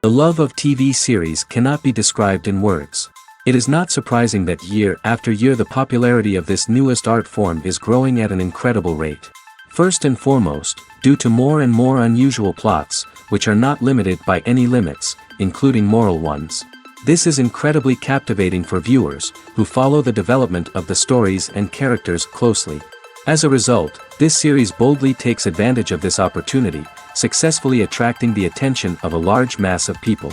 The love of TV series cannot be described in words. It is not surprising that year after year the popularity of this newest art form is growing at an incredible rate. First and foremost, due to more and more unusual plots, which are not limited by any limits, including moral ones. This is incredibly captivating for viewers, who follow the development of the stories and characters closely. As a result, this series boldly takes advantage of this opportunity, successfully attracting the attention of a large mass of people.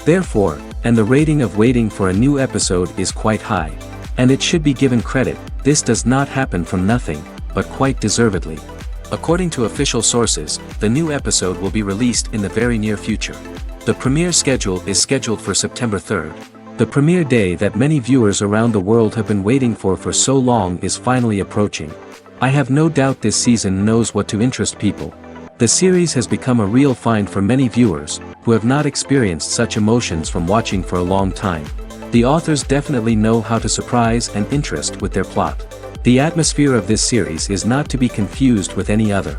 Therefore, and the rating of waiting for a new episode is quite high. And it should be given credit, this does not happen from nothing, but quite deservedly. According to official sources, the new episode will be released in the very near future. The premiere schedule is scheduled for September 3rd. The premiere day that many viewers around the world have been waiting for so long is finally approaching. I have no doubt this season knows what to interest people. The series has become a real find for many viewers, who have not experienced such emotions from watching for a long time. The authors definitely know how to surprise and interest with their plot. The atmosphere of this series is not to be confused with any other.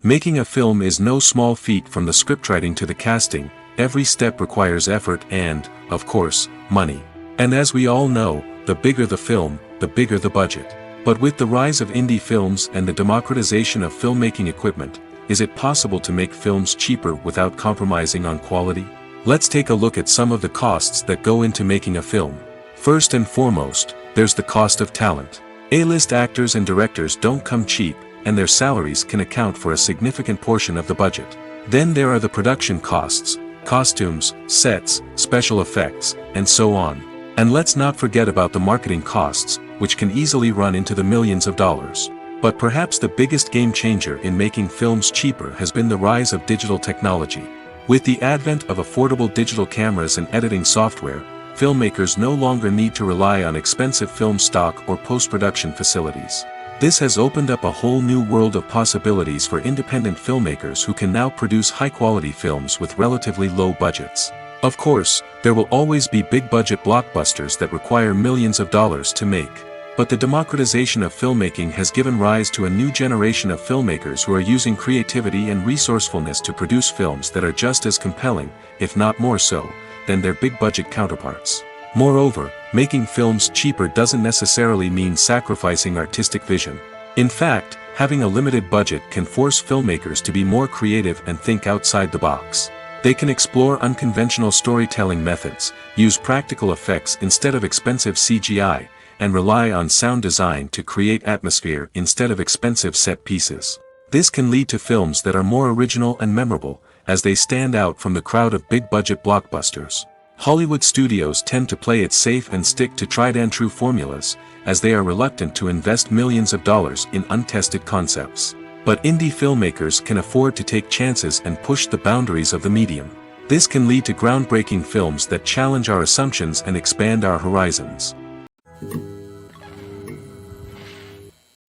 Making a film is no small feat. From the scriptwriting to the casting, every step requires effort and, of course, money. And as we all know, the bigger the film, the bigger the budget. But with the rise of indie films and the democratization of filmmaking equipment, is it possible to make films cheaper without compromising on quality? Let's take a look at some of the costs that go into making a film. First and foremost, there's the cost of talent. A-list actors and directors don't come cheap, and their salaries can account for a significant portion of the budget. Then there are the production costs, costumes, sets, special effects, and so on. And let's not forget about the marketing costs, which can easily run into the millions of dollars. But perhaps the biggest game changer in making films cheaper has been the rise of digital technology. With the advent of affordable digital cameras and editing software, filmmakers no longer need to rely on expensive film stock or post-production facilities. This has opened up a whole new world of possibilities for independent filmmakers who can now produce high-quality films with relatively low budgets. Of course, there will always be big-budget blockbusters that require millions of dollars to make. But the democratization of filmmaking has given rise to a new generation of filmmakers who are using creativity and resourcefulness to produce films that are just as compelling, if not more so, than their big-budget counterparts. Moreover, making films cheaper doesn't necessarily mean sacrificing artistic vision. In fact, having a limited budget can force filmmakers to be more creative and think outside the box. They can explore unconventional storytelling methods, use practical effects instead of expensive CGI, and rely on sound design to create atmosphere instead of expensive set pieces. This can lead to films that are more original and memorable, as they stand out from the crowd of big-budget blockbusters. Hollywood studios tend to play it safe and stick to tried-and-true formulas, as they are reluctant to invest millions of dollars in untested concepts. But indie filmmakers can afford to take chances and push the boundaries of the medium. This can lead to groundbreaking films that challenge our assumptions and expand our horizons.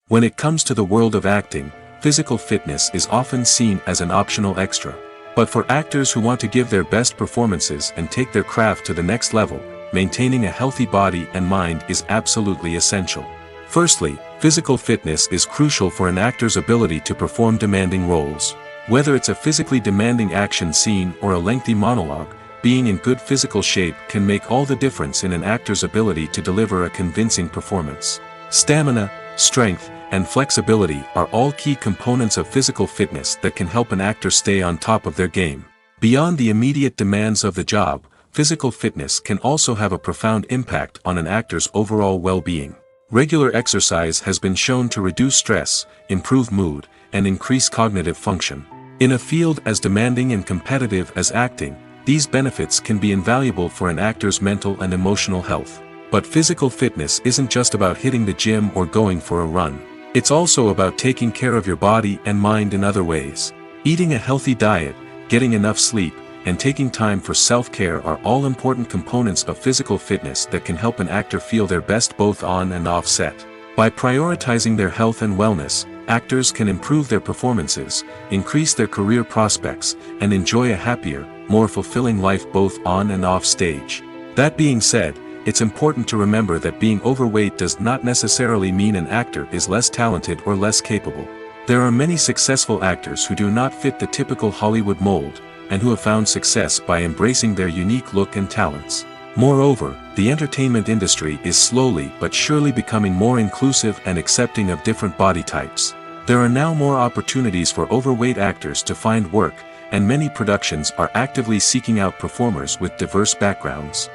When it comes to the world of acting, physical fitness is often seen as an optional extra. But for actors who want to give their best performances and take their craft to the next level, maintaining a healthy body and mind is absolutely essential. Firstly, physical fitness is crucial for an actor's ability to perform demanding roles. Whether it's a physically demanding action scene or a lengthy monologue, being in good physical shape can make all the difference in an actor's ability to deliver a convincing performance. Stamina, strength, and flexibility are all key components of physical fitness that can help an actor stay on top of their game. Beyond the immediate demands of the job, physical fitness can also have a profound impact on an actor's overall well-being. Regular exercise has been shown to reduce stress, improve mood, and increase cognitive function. In a field as demanding and competitive as acting, these benefits can be invaluable for an actor's mental and emotional health. But physical fitness isn't just about hitting the gym or going for a run. It's also about taking care of your body and mind in other ways. Eating a healthy diet, getting enough sleep, and taking time for self-care are all important components of physical fitness that can help an actor feel their best both on and off set. By prioritizing their health and wellness, actors can improve their performances, increase their career prospects, and enjoy a happier, more fulfilling life both on and off stage. That being said, it's important to remember that being overweight does not necessarily mean an actor is less talented or less capable. There are many successful actors who do not fit the typical Hollywood mold, and who have found success by embracing their unique look and talents. Moreover, the entertainment industry is slowly but surely becoming more inclusive and accepting of different body types. There are now more opportunities for overweight actors to find work, and many productions are actively seeking out performers with diverse backgrounds.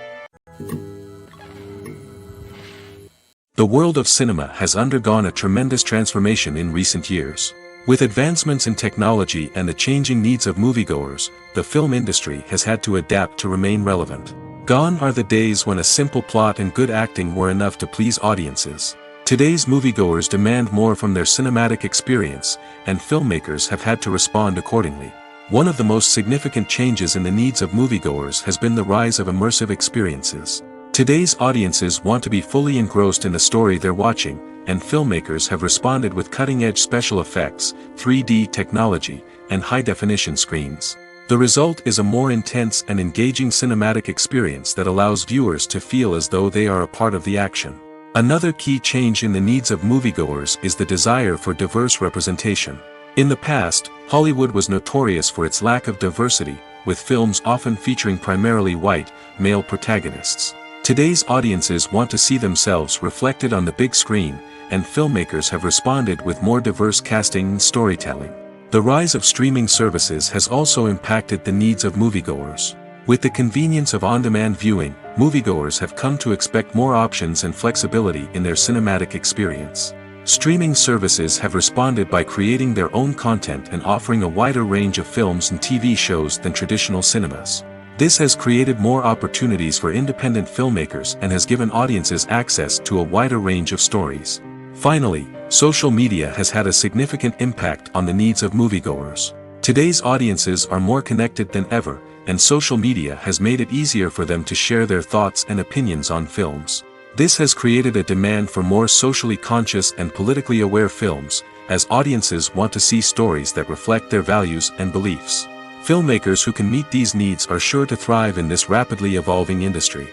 The world of cinema has undergone a tremendous transformation in recent years. With advancements in technology and the changing needs of moviegoers, the film industry has had to adapt to remain relevant. Gone are the days when a simple plot and good acting were enough to please audiences. Today's moviegoers demand more from their cinematic experience, and filmmakers have had to respond accordingly. One of the most significant changes in the needs of moviegoers has been the rise of immersive experiences. Today's audiences want to be fully engrossed in the story they're watching, and filmmakers have responded with cutting-edge special effects, 3D technology, and high-definition screens. The result is a more intense and engaging cinematic experience that allows viewers to feel as though they are a part of the action. Another key change in the needs of moviegoers is the desire for diverse representation. In the past, Hollywood was notorious for its lack of diversity, with films often featuring primarily white, male protagonists. Today's audiences want to see themselves reflected on the big screen, and filmmakers have responded with more diverse casting and storytelling. The rise of streaming services has also impacted the needs of moviegoers. With the convenience of on-demand viewing, moviegoers have come to expect more options and flexibility in their cinematic experience. Streaming services have responded by creating their own content and offering a wider range of films and TV shows than traditional cinemas. This has created more opportunities for independent filmmakers and has given audiences access to a wider range of stories. Finally, social media has had a significant impact on the needs of moviegoers. Today's audiences are more connected than ever, and social media has made it easier for them to share their thoughts and opinions on films. This has created a demand for more socially conscious and politically aware films, as audiences want to see stories that reflect their values and beliefs. Filmmakers who can meet these needs are sure to thrive in this rapidly evolving industry.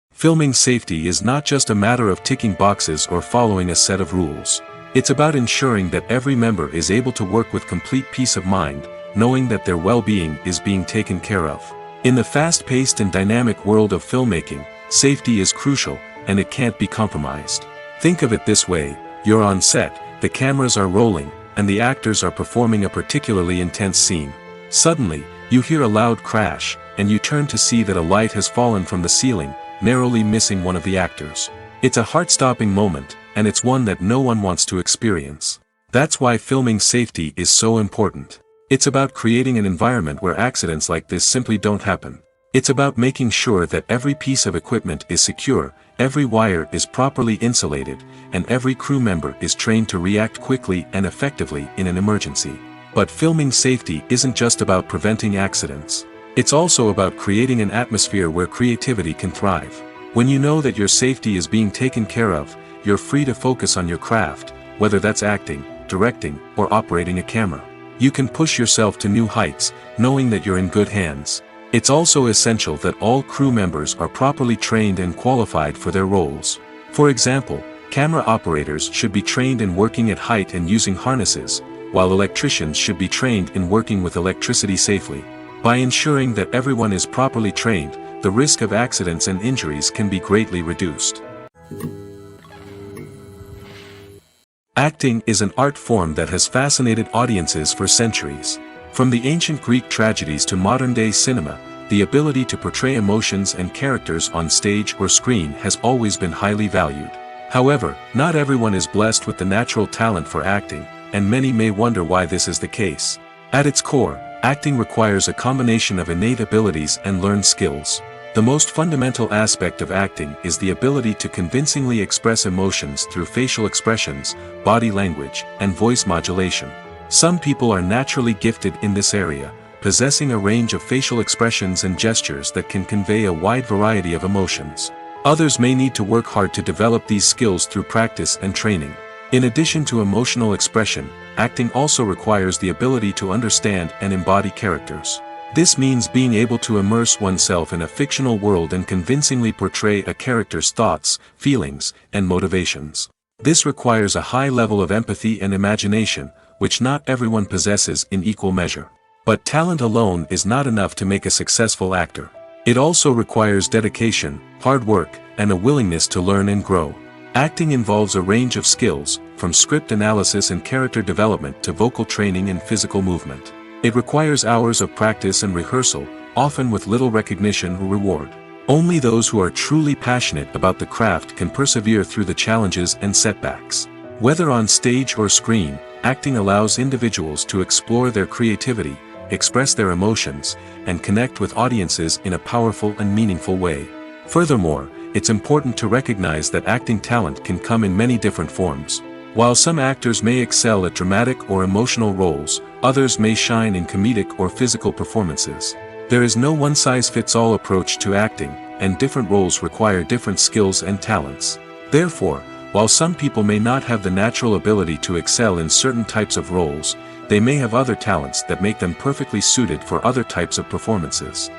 Filming safety is not just a matter of ticking boxes or following a set of rules. It's about ensuring that every member is able to work with complete peace of mind, knowing that their well-being is being taken care of. In the fast-paced and dynamic world of filmmaking, safety is crucial, and it can't be compromised. Think of it this way: you're on set, the cameras are rolling, and the actors are performing a particularly intense scene. Suddenly, you hear a loud crash, and you turn to see that a light has fallen from the ceiling, narrowly missing one of the actors. It's a heart-stopping moment, and it's one that no one wants to experience. That's why filming safety is so important. It's about creating an environment where accidents like this simply don't happen. It's about making sure that every piece of equipment is secure, every wire is properly insulated, and every crew member is trained to react quickly and effectively in an emergency. But filming safety isn't just about preventing accidents. It's also about creating an atmosphere where creativity can thrive. When you know that your safety is being taken care of, you're free to focus on your craft, whether that's acting, directing, or operating a camera. You can push yourself to new heights, knowing that you're in good hands. It's also essential that all crew members are properly trained and qualified for their roles. For example, camera operators should be trained in working at height and using harnesses, while electricians should be trained in working with electricity safely. By ensuring that everyone is properly trained, the risk of accidents and injuries can be greatly reduced. Acting is an art form that has fascinated audiences for centuries. From the ancient Greek tragedies to modern-day cinema, the ability to portray emotions and characters on stage or screen has always been highly valued. However, not everyone is blessed with the natural talent for acting, and many may wonder why this is the case. At its core, acting requires a combination of innate abilities and learned skills. The most fundamental aspect of acting is the ability to convincingly express emotions through facial expressions, body language, and voice modulation. Some people are naturally gifted in this area, possessing a range of facial expressions and gestures that can convey a wide variety of emotions. Others may need to work hard to develop these skills through practice and training. In addition to emotional expression, acting also requires the ability to understand and embody characters. This means being able to immerse oneself in a fictional world and convincingly portray a character's thoughts, feelings, and motivations. This requires a high level of empathy and imagination, which not everyone possesses in equal measure. But talent alone is not enough to make a successful actor. It also requires dedication, hard work, and a willingness to learn and grow. Acting involves a range of skills, from script analysis and character development to vocal training and physical movement. It requires hours of practice and rehearsal, often with little recognition or reward. Only those who are truly passionate about the craft can persevere through the challenges and setbacks. Whether on stage or screen, acting allows individuals to explore their creativity, express their emotions, and connect with audiences in a powerful and meaningful way. Furthermore, it's important to recognize that acting talent can come in many different forms. While some actors may excel at dramatic or emotional roles, others may shine in comedic or physical performances. There is no one-size-fits-all approach to acting, and different roles require different skills and talents. Therefore, while some people may not have the natural ability to excel in certain types of roles, they may have other talents that make them perfectly suited for other types of performances.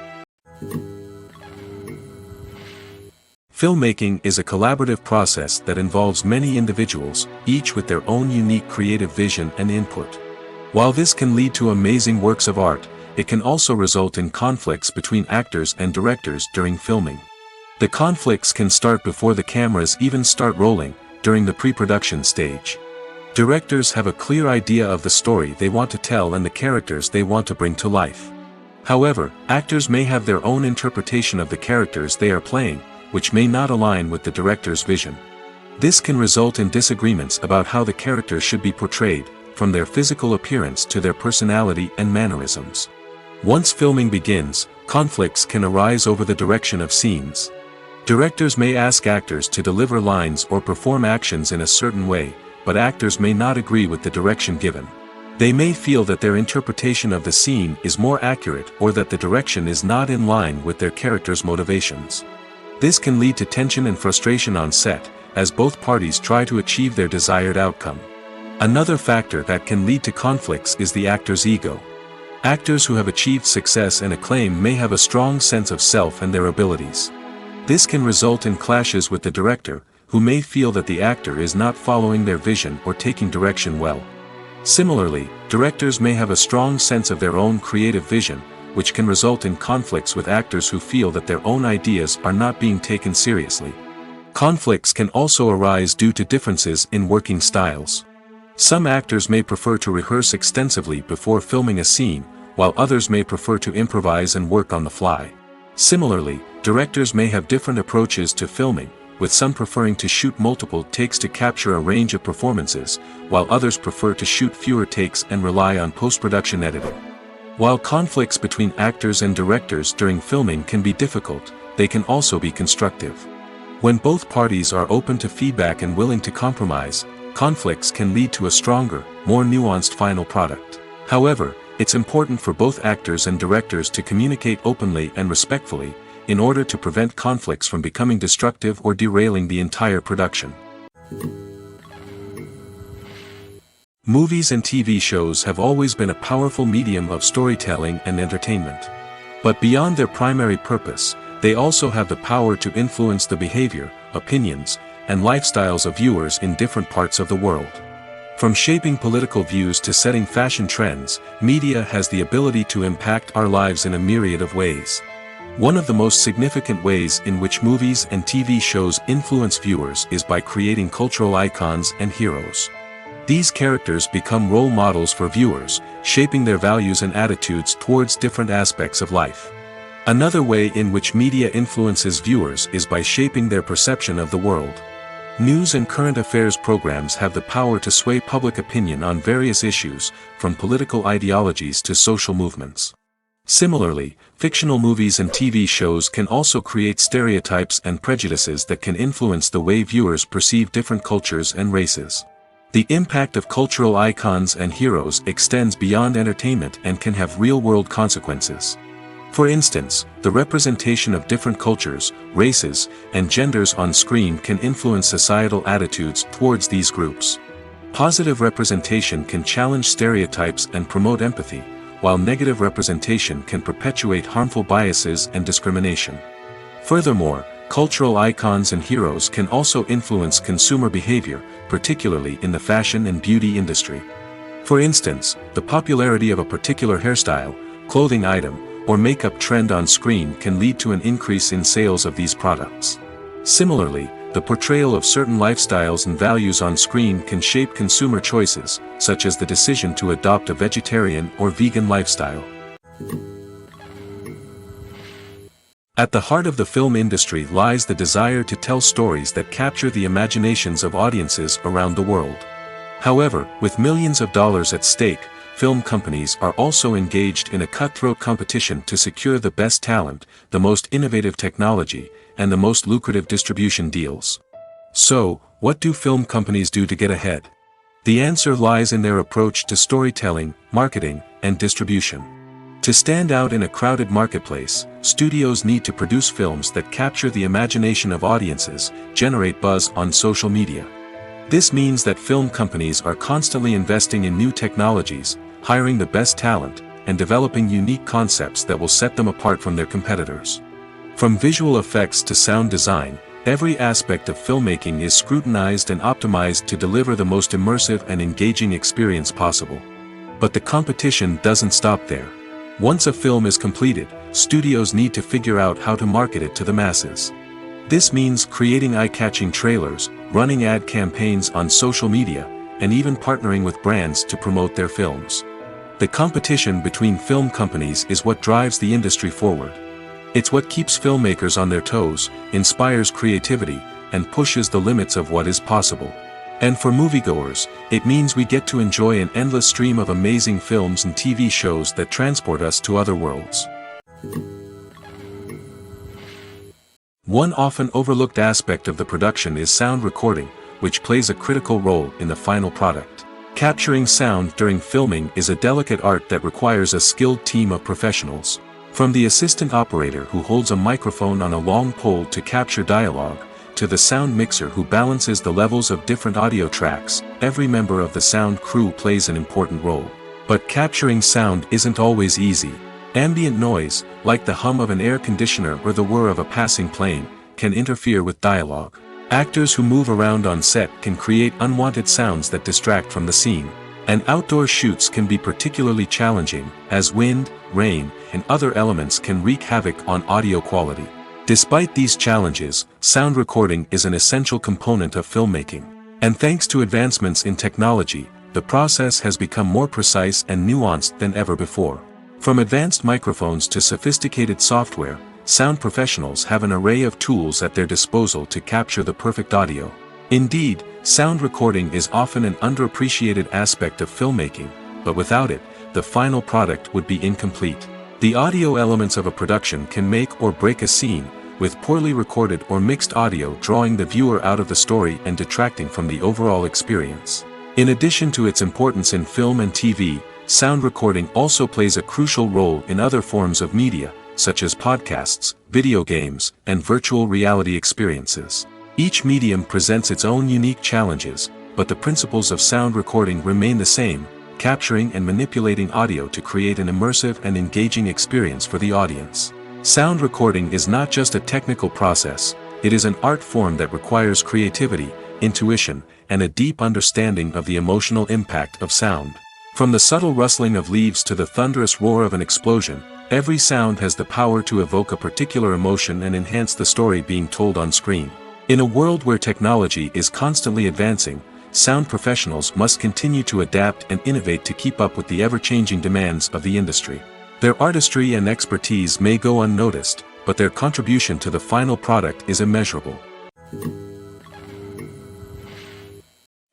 Filmmaking is a collaborative process that involves many individuals, each with their own unique creative vision and input. While this can lead to amazing works of art, it can also result in conflicts between actors and directors during filming. The conflicts can start before the cameras even start rolling, during the pre-production stage. Directors have a clear idea of the story they want to tell and the characters they want to bring to life. However, actors may have their own interpretation of the characters they are playing, which may not align with the director's vision. This can result in disagreements about how the characters should be portrayed, from their physical appearance to their personality and mannerisms. Once filming begins, conflicts can arise over the direction of scenes. Directors may ask actors to deliver lines or perform actions in a certain way, but actors may not agree with the direction given. They may feel that their interpretation of the scene is more accurate or that the direction is not in line with their character's motivations. This can lead to tension and frustration on set, as both parties try to achieve their desired outcome. Another factor that can lead to conflicts is the actor's ego. Actors who have achieved success and acclaim may have a strong sense of self and their abilities. This can result in clashes with the director, who may feel that the actor is not following their vision or taking direction well. Similarly, directors may have a strong sense of their own creative vision, which can result in conflicts with actors who feel that their own ideas are not being taken seriously. Conflicts can also arise due to differences in working styles. Some actors may prefer to rehearse extensively before filming a scene, while others may prefer to improvise and work on the fly. Similarly, directors may have different approaches to filming, with some preferring to shoot multiple takes to capture a range of performances, while others prefer to shoot fewer takes and rely on post-production editing. While conflicts between actors and directors during filming can be difficult, they can also be constructive. When both parties are open to feedback and willing to compromise, conflicts can lead to a stronger, more nuanced final product. However, it's important for both actors and directors to communicate openly and respectfully, in order to prevent conflicts from becoming destructive or derailing the entire production. Movies and TV shows have always been a powerful medium of storytelling and entertainment. But beyond their primary purpose, they also have the power to influence the behavior, opinions, and lifestyles of viewers in different parts of the world. From shaping political views to setting fashion trends, media has the ability to impact our lives in a myriad of ways. One of the most significant ways in which movies and TV shows influence viewers is by creating cultural icons and heroes. These characters become role models for viewers, shaping their values and attitudes towards different aspects of life. Another way in which media influences viewers is by shaping their perception of the world. News and current affairs programs have the power to sway public opinion on various issues, from political ideologies to social movements. Similarly, fictional movies and TV shows can also create stereotypes and prejudices that can influence the way viewers perceive different cultures and races. The impact of cultural icons and heroes extends beyond entertainment and can have real-world consequences. For instance, the representation of different cultures, races, and genders on screen can influence societal attitudes towards these groups. Positive representation can challenge stereotypes and promote empathy, while negative representation can perpetuate harmful biases and discrimination. Furthermore, Cultural icons and heroes can also influence consumer behavior, particularly in the fashion and beauty industry. For instance, the popularity of a particular hairstyle, clothing item, or makeup trend on screen can lead to an increase in sales of these products. Similarly, the portrayal of certain lifestyles and values on screen can shape consumer choices, such as the decision to adopt a vegetarian or vegan lifestyle. At the heart of the film industry lies the desire to tell stories that capture the imaginations of audiences around the world. However, with millions of dollars at stake, film companies are also engaged in a cutthroat competition to secure the best talent, the most innovative technology, and the most lucrative distribution deals. So, what do film companies do to get ahead? The answer lies in their approach to storytelling, marketing, and distribution. To stand out in a crowded marketplace, studios need to produce films that capture the imagination of audiences, generate buzz on social media. This means that film companies are constantly investing in new technologies, hiring the best talent, and developing unique concepts that will set them apart from their competitors. From visual effects to sound design, every aspect of filmmaking is scrutinized and optimized to deliver the most immersive and engaging experience possible. But the competition doesn't stop there. Once a film is completed, studios need to figure out how to market it to the masses. This means creating eye-catching trailers, running ad campaigns on social media, and even partnering with brands to promote their films. The competition between film companies is what drives the industry forward. It's what keeps filmmakers on their toes, inspires creativity, and pushes the limits of what is possible. And for moviegoers, it means we get to enjoy an endless stream of amazing films and TV shows that transport us to other worlds. One often overlooked aspect of the production is sound recording, which plays a critical role in the final product. Capturing sound during filming is a delicate art that requires a skilled team of professionals. From the assistant operator who holds a microphone on a long pole to capture dialogue, to the sound mixer who balances the levels of different audio tracks, every member of the sound crew plays an important role. But capturing sound isn't always easy. Ambient noise, like the hum of an air conditioner or the whir of a passing plane, can interfere with dialogue. Actors who move around on set can create unwanted sounds that distract from the scene. And outdoor shoots can be particularly challenging, as wind, rain, and other elements can wreak havoc on audio quality. Despite these challenges, sound recording is an essential component of filmmaking. And thanks to advancements in technology, the process has become more precise and nuanced than ever before. From advanced microphones to sophisticated software, sound professionals have an array of tools at their disposal to capture the perfect audio. Indeed, sound recording is often an underappreciated aspect of filmmaking, but without it, the final product would be incomplete. The audio elements of a production can make or break a scene, with poorly recorded or mixed audio drawing the viewer out of the story and detracting from the overall experience. In addition to its importance in film and TV, sound recording also plays a crucial role in other forms of media, such as podcasts, video games, and virtual reality experiences. Each medium presents its own unique challenges, but the principles of sound recording remain the same: capturing and manipulating audio to create an immersive and engaging experience for the audience. Sound recording is not just a technical process, it is an art form that requires creativity, intuition, and a deep understanding of the emotional impact of sound. From the subtle rustling of leaves to the thunderous roar of an explosion, every sound has the power to evoke a particular emotion and enhance the story being told on screen. In a world where technology is constantly advancing, sound professionals must continue to adapt and innovate to keep up with the ever-changing demands of the industry. Their artistry and expertise may go unnoticed, but their contribution to the final product is immeasurable.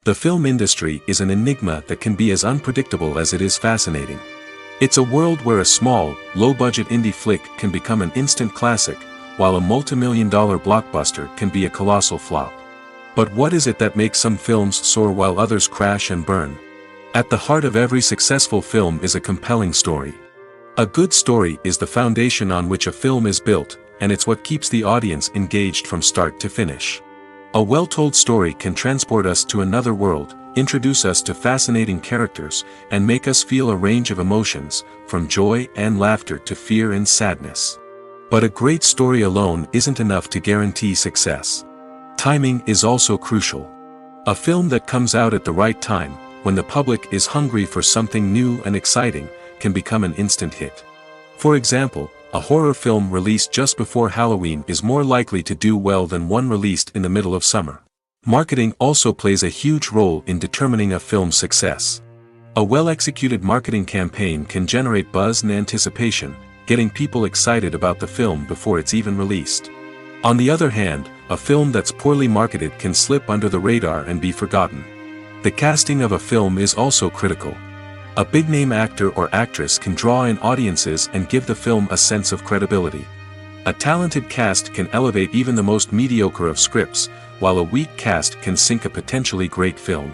The film industry is an enigma that can be as unpredictable as it is fascinating. It's a world where a small, low-budget indie flick can become an instant classic, while a multi-million-dollar blockbuster can be a colossal flop. But what is it that makes some films soar while others crash and burn? At the heart of every successful film is a compelling story. A good story is the foundation on which a film is built, and it's what keeps the audience engaged from start to finish. A well-told story can transport us to another world, introduce us to fascinating characters, and make us feel a range of emotions, from joy and laughter to fear and sadness. But a great story alone isn't enough to guarantee success. Timing is also crucial. A film that comes out at the right time, when the public is hungry for something new and exciting, can become an instant hit. For example, a horror film released just before Halloween is more likely to do well than one released in the middle of summer. Marketing also plays a huge role in determining a film's success. A well-executed marketing campaign can generate buzz and anticipation, getting people excited about the film before it's even released. On the other hand, a film that's poorly marketed can slip under the radar and be forgotten. The casting of a film is also critical. A big-name actor or actress can draw in audiences and give the film a sense of credibility. A talented cast can elevate even the most mediocre of scripts, while a weak cast can sink a potentially great film.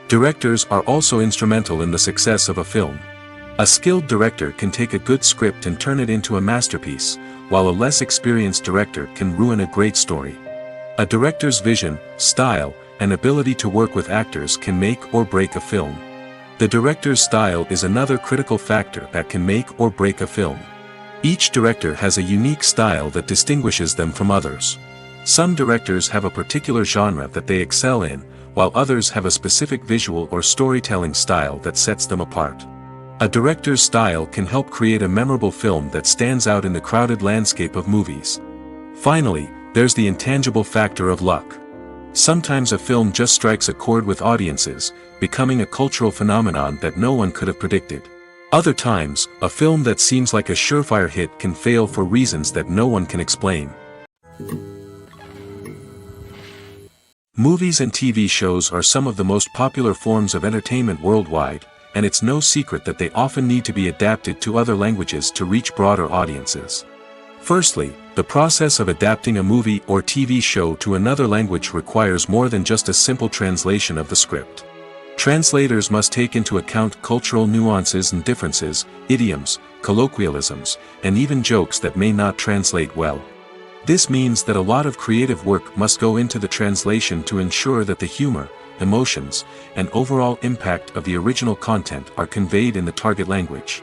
Directors are also instrumental in the success of a film. A skilled director can take a good script and turn it into a masterpiece, while a less experienced director can ruin a great story. A director's vision, style, and ability to work with actors can make or break a film. The director's style is another critical factor that can make or break a film. Each director has a unique style that distinguishes them from others. Some directors have a particular genre that they excel in, while others have a specific visual or storytelling style that sets them apart. A director's style can help create a memorable film that stands out in the crowded landscape of movies. Finally, there's the intangible factor of luck. Sometimes a film just strikes a chord with audiences, becoming a cultural phenomenon that no one could have predicted. Other times, a film that seems like a surefire hit can fail for reasons that no one can explain. Movies and TV shows are some of the most popular forms of entertainment worldwide, and it's no secret that they often need to be adapted to other languages to reach broader audiences. Firstly, the process of adapting a movie or TV show to another language requires more than just a simple translation of the script. Translators must take into account cultural nuances and differences, idioms, colloquialisms, and even jokes that may not translate well. This means that a lot of creative work must go into the translation to ensure that the humor, emotions, and overall impact of the original content are conveyed in the target language.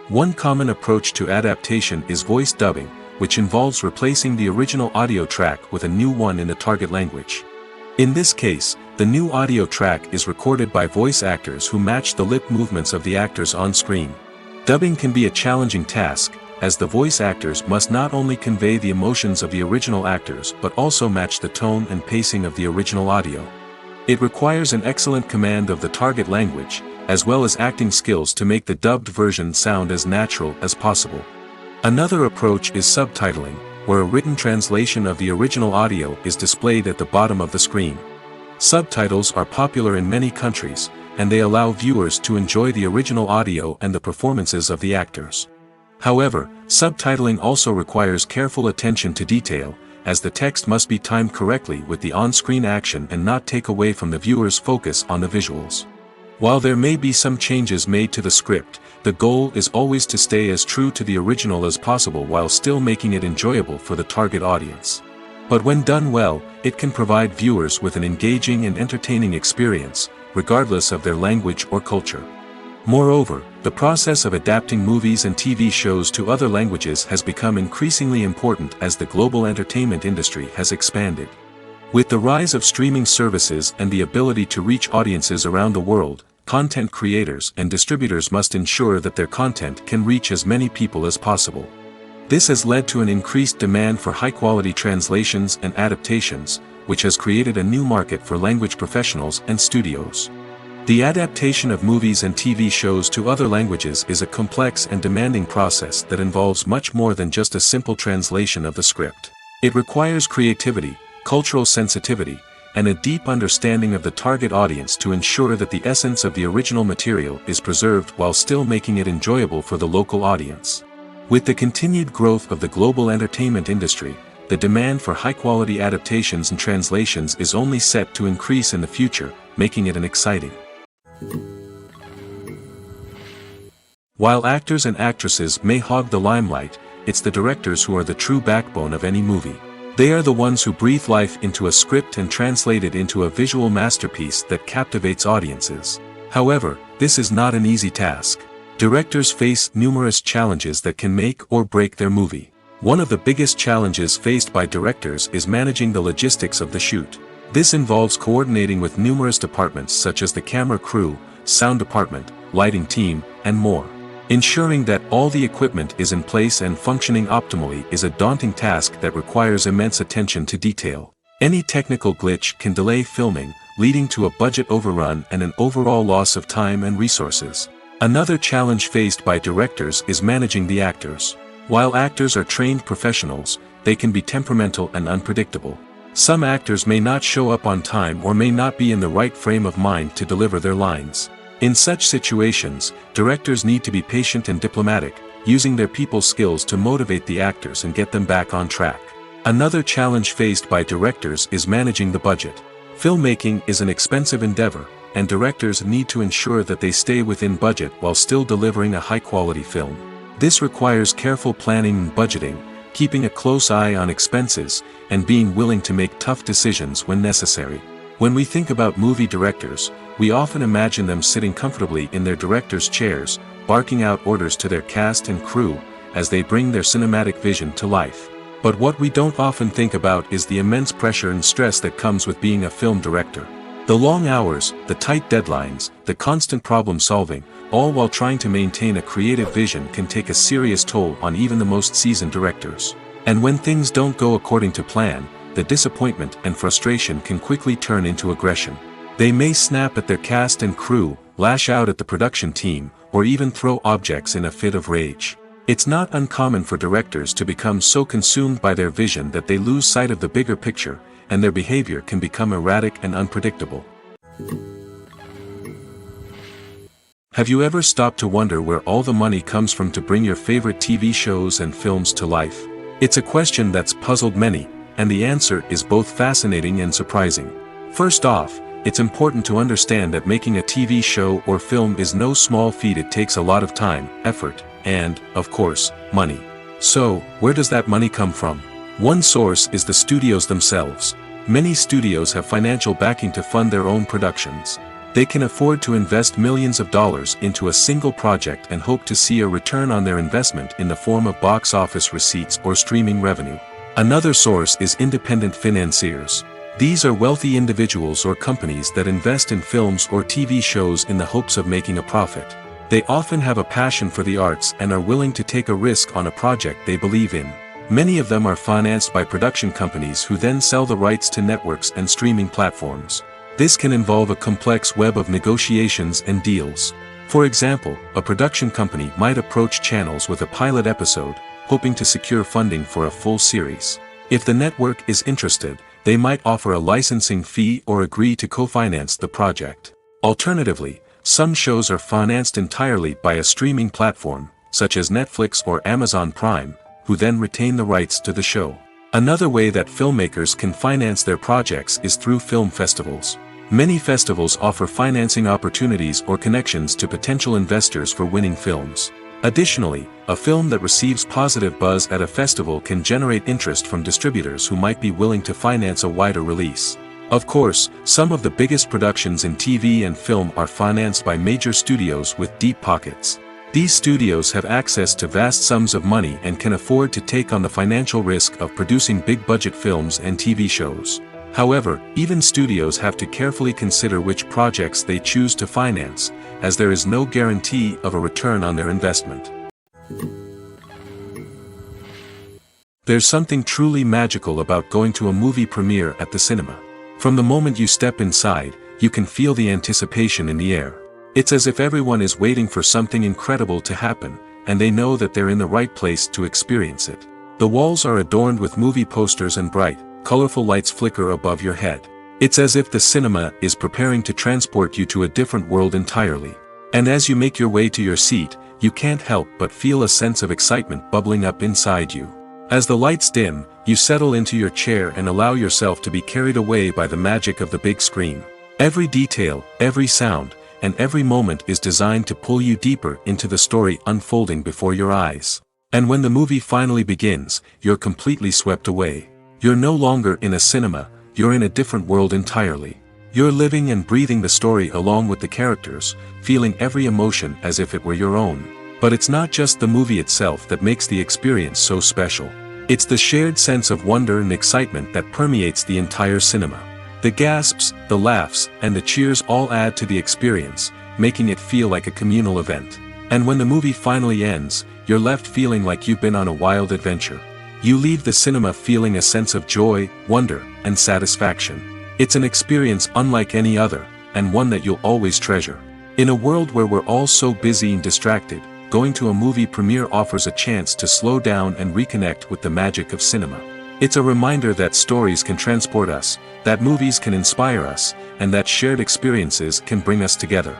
One common approach to adaptation is voice dubbing, which involves replacing the original audio track with a new one in the target language. In this case, the new audio track is recorded by voice actors who match the lip movements of the actors on screen. Dubbing can be a challenging task, as the voice actors must not only convey the emotions of the original actors but also match the tone and pacing of the original audio. It requires an excellent command of the target language, as well as acting skills to make the dubbed version sound as natural as possible. Another approach is subtitling, where a written translation of the original audio is displayed at the bottom of the screen. Subtitles are popular in many countries, and they allow viewers to enjoy the original audio and the performances of the actors. However, subtitling also requires careful attention to detail, as the text must be timed correctly with the on-screen action and not take away from the viewer's focus on the visuals. While there may be some changes made to the script, the goal is always to stay as true to the original as possible while still making it enjoyable for the target audience. But when done well, it can provide viewers with an engaging and entertaining experience, regardless of their language or culture. Moreover, the process of adapting movies and TV shows to other languages has become increasingly important as the global entertainment industry has expanded. With the rise of streaming services and the ability to reach audiences around the world, content creators and distributors must ensure that their content can reach as many people as possible. This has led to an increased demand for high-quality translations and adaptations, which has created a new market for language professionals and studios. The adaptation of movies and TV shows to other languages is a complex and demanding process that involves much more than just a simple translation of the script. It requires creativity, cultural sensitivity, and a deep understanding of the target audience to ensure that the essence of the original material is preserved while still making it enjoyable for the local audience. With the continued growth of the global entertainment industry, the demand for high-quality adaptations and translations is only set to increase in the future, making it an exciting. While actors and actresses may hog the limelight, it's the directors who are the true backbone of any movie. They are the ones who breathe life into a script and translate it into a visual masterpiece that captivates audiences. However, this is not an easy task. Directors face numerous challenges that can make or break their movie. One of the biggest challenges faced by directors is managing the logistics of the shoot. This involves coordinating with numerous departments such as the camera crew, sound department, lighting team, and more. Ensuring that all the equipment is in place and functioning optimally is a daunting task that requires immense attention to detail. Any technical glitch can delay filming, leading to a budget overrun and an overall loss of time and resources. Another challenge faced by directors is managing the actors. While actors are trained professionals, they can be temperamental and unpredictable. Some actors may not show up on time or may not be in the right frame of mind to deliver their lines. In such situations, directors need to be patient and diplomatic, using their people skills to motivate the actors and get them back on track. Another challenge faced by directors is managing the budget. Filmmaking is an expensive endeavor, and directors need to ensure that they stay within budget while still delivering a high-quality film. This requires careful planning and budgeting, keeping a close eye on expenses, and being willing to make tough decisions when necessary. When we think about movie directors, we often imagine them sitting comfortably in their director's chairs, barking out orders to their cast and crew, as they bring their cinematic vision to life. But what we don't often think about is the immense pressure and stress that comes with being a film director. The long hours, the tight deadlines, the constant problem solving, all while trying to maintain a creative vision can take a serious toll on even the most seasoned directors. And when things don't go according to plan, the disappointment and frustration can quickly turn into aggression. They may snap at their cast and crew, lash out at the production team, or even throw objects in a fit of rage. It's not uncommon for directors to become so consumed by their vision that they lose sight of the bigger picture, and their behavior can become erratic and unpredictable. Have you ever stopped to wonder where all the money comes from to bring your favorite TV shows and films to life? It's a question that's puzzled many, and the answer is both fascinating and surprising. First off, it's important to understand that making a TV show or film is no small feat. It takes a lot of time, effort, and, of course, money. So, where does that money come from? One source is the studios themselves. Many studios have financial backing to fund their own productions. They can afford to invest millions of dollars into a single project and hope to see a return on their investment in the form of box office receipts or streaming revenue. Another source is independent financiers. These are wealthy individuals or companies that invest in films or TV shows in the hopes of making a profit. They often have a passion for the arts and are willing to take a risk on a project they believe in. Many of them are financed by production companies who then sell the rights to networks and streaming platforms. This can involve a complex web of negotiations and deals. For example, a production company might approach channels with a pilot episode, hoping to secure funding for a full series. If the network is interested, they might offer a licensing fee or agree to co-finance the project. Alternatively, some shows are financed entirely by a streaming platform, such as Netflix or Amazon Prime, who then retain the rights to the show. Another way that filmmakers can finance their projects is through film festivals. Many festivals offer financing opportunities or connections to potential investors for winning films. Additionally, a film that receives positive buzz at a festival can generate interest from distributors who might be willing to finance a wider release. Of course, some of the biggest productions in TV and film are financed by major studios with deep pockets. These studios have access to vast sums of money and can afford to take on the financial risk of producing big-budget films and TV shows. However, even studios have to carefully consider which projects they choose to finance, as there is no guarantee of a return on their investment. There's something truly magical about going to a movie premiere at the cinema. From the moment you step inside, you can feel the anticipation in the air. It's as if everyone is waiting for something incredible to happen, and they know that they're in the right place to experience it. The walls are adorned with movie posters and bright, colorful lights flicker above your head. It's as if the cinema is preparing to transport you to a different world entirely. And as you make your way to your seat, you can't help but feel a sense of excitement bubbling up inside you. As the lights dim, you settle into your chair and allow yourself to be carried away by the magic of the big screen. Every detail, every sound, and every moment is designed to pull you deeper into the story unfolding before your eyes. And when the movie finally begins, you're completely swept away. You're no longer in a cinema, you're in a different world entirely. You're living and breathing the story along with the characters, feeling every emotion as if it were your own. But it's not just the movie itself that makes the experience so special. It's the shared sense of wonder and excitement that permeates the entire cinema. The gasps, the laughs, and the cheers all add to the experience, making it feel like a communal event. And when the movie finally ends, you're left feeling like you've been on a wild adventure. You leave the cinema feeling a sense of joy, wonder, and satisfaction. It's an experience unlike any other, and one that you'll always treasure. In a world where we're all so busy and distracted, going to a movie premiere offers a chance to slow down and reconnect with the magic of cinema. It's a reminder that stories can transport us, that movies can inspire us, and that shared experiences can bring us together.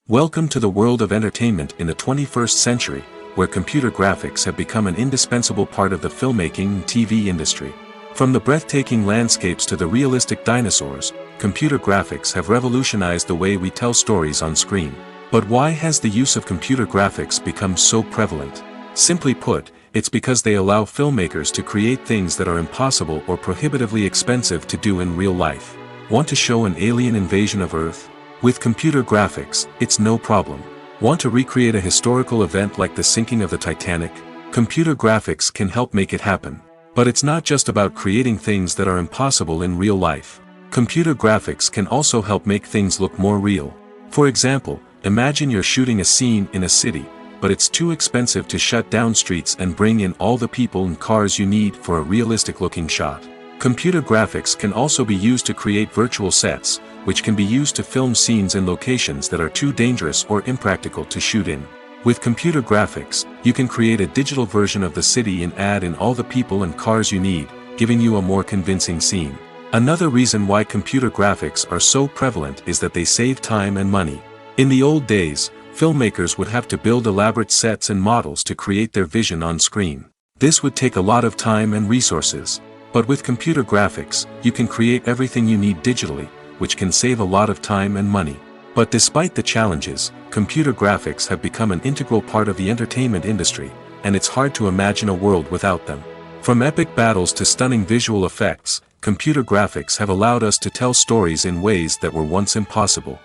Welcome to the world of entertainment in the 21st century, where computer graphics have become an indispensable part of the filmmaking and TV industry. From the breathtaking landscapes to the realistic dinosaurs, computer graphics have revolutionized the way we tell stories on screen. But why has the use of computer graphics become so prevalent? Simply put, it's because they allow filmmakers to create things that are impossible or prohibitively expensive to do in real life. Want to show an alien invasion of Earth? With computer graphics, it's no problem. Want to recreate a historical event like the sinking of the Titanic? Computer graphics can help make it happen. But it's not just about creating things that are impossible in real life. Computer graphics can also help make things look more real. For example, imagine you're shooting a scene in a city, but it's too expensive to shut down streets and bring in all the people and cars you need for a realistic-looking shot. Computer graphics can also be used to create virtual sets, which can be used to film scenes in locations that are too dangerous or impractical to shoot in. With computer graphics, you can create a digital version of the city and add in all the people and cars you need, giving you a more convincing scene. Another reason why computer graphics are so prevalent is that they save time and money. In the old days, filmmakers would have to build elaborate sets and models to create their vision on screen. This would take a lot of time and resources. But with computer graphics, you can create everything you need digitally, which can save a lot of time and money. But despite the challenges, computer graphics have become an integral part of the entertainment industry, and it's hard to imagine a world without them. From epic battles to stunning visual effects, computer graphics have allowed us to tell stories in ways that were once impossible.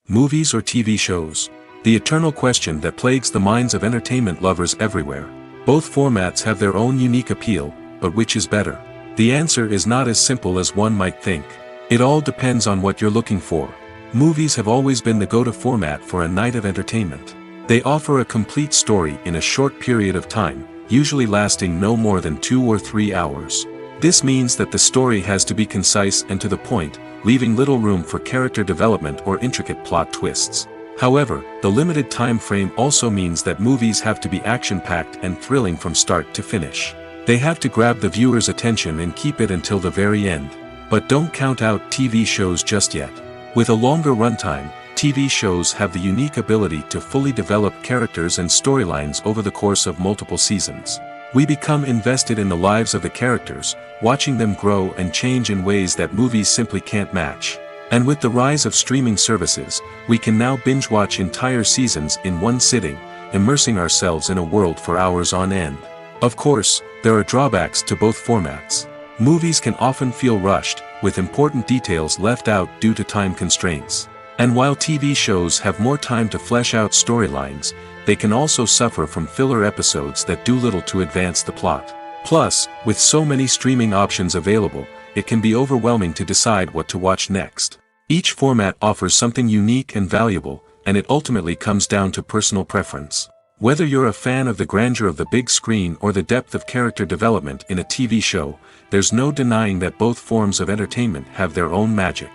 Movies or TV shows? The eternal question that plagues the minds of entertainment lovers everywhere. Both formats have their own unique appeal, but which is better? The answer is not as simple as one might think. It all depends on what you're looking for. Movies have always been the go-to format for a night of entertainment. They offer a complete story in a short period of time, usually lasting no more than 2 or 3 hours. This means that the story has to be concise and to the point, leaving little room for character development or intricate plot twists. However, the limited time frame also means that movies have to be action-packed and thrilling from start to finish. They have to grab the viewer's attention and keep it until the very end. But don't count out TV shows just yet. With a longer runtime, TV shows have the unique ability to fully develop characters and storylines over the course of multiple seasons. We become invested in the lives of the characters, watching them grow and change in ways that movies simply can't match. And with the rise of streaming services, we can now binge-watch entire seasons in one sitting, immersing ourselves in a world for hours on end. Of course, there are drawbacks to both formats. Movies can often feel rushed, with important details left out due to time constraints. And while TV shows have more time to flesh out storylines, they can also suffer from filler episodes that do little to advance the plot. Plus, with so many streaming options available, it can be overwhelming to decide what to watch next. Each format offers something unique and valuable, and it ultimately comes down to personal preference. Whether you're a fan of the grandeur of the big screen or the depth of character development in a TV show, there's no denying that both forms of entertainment have their own magic.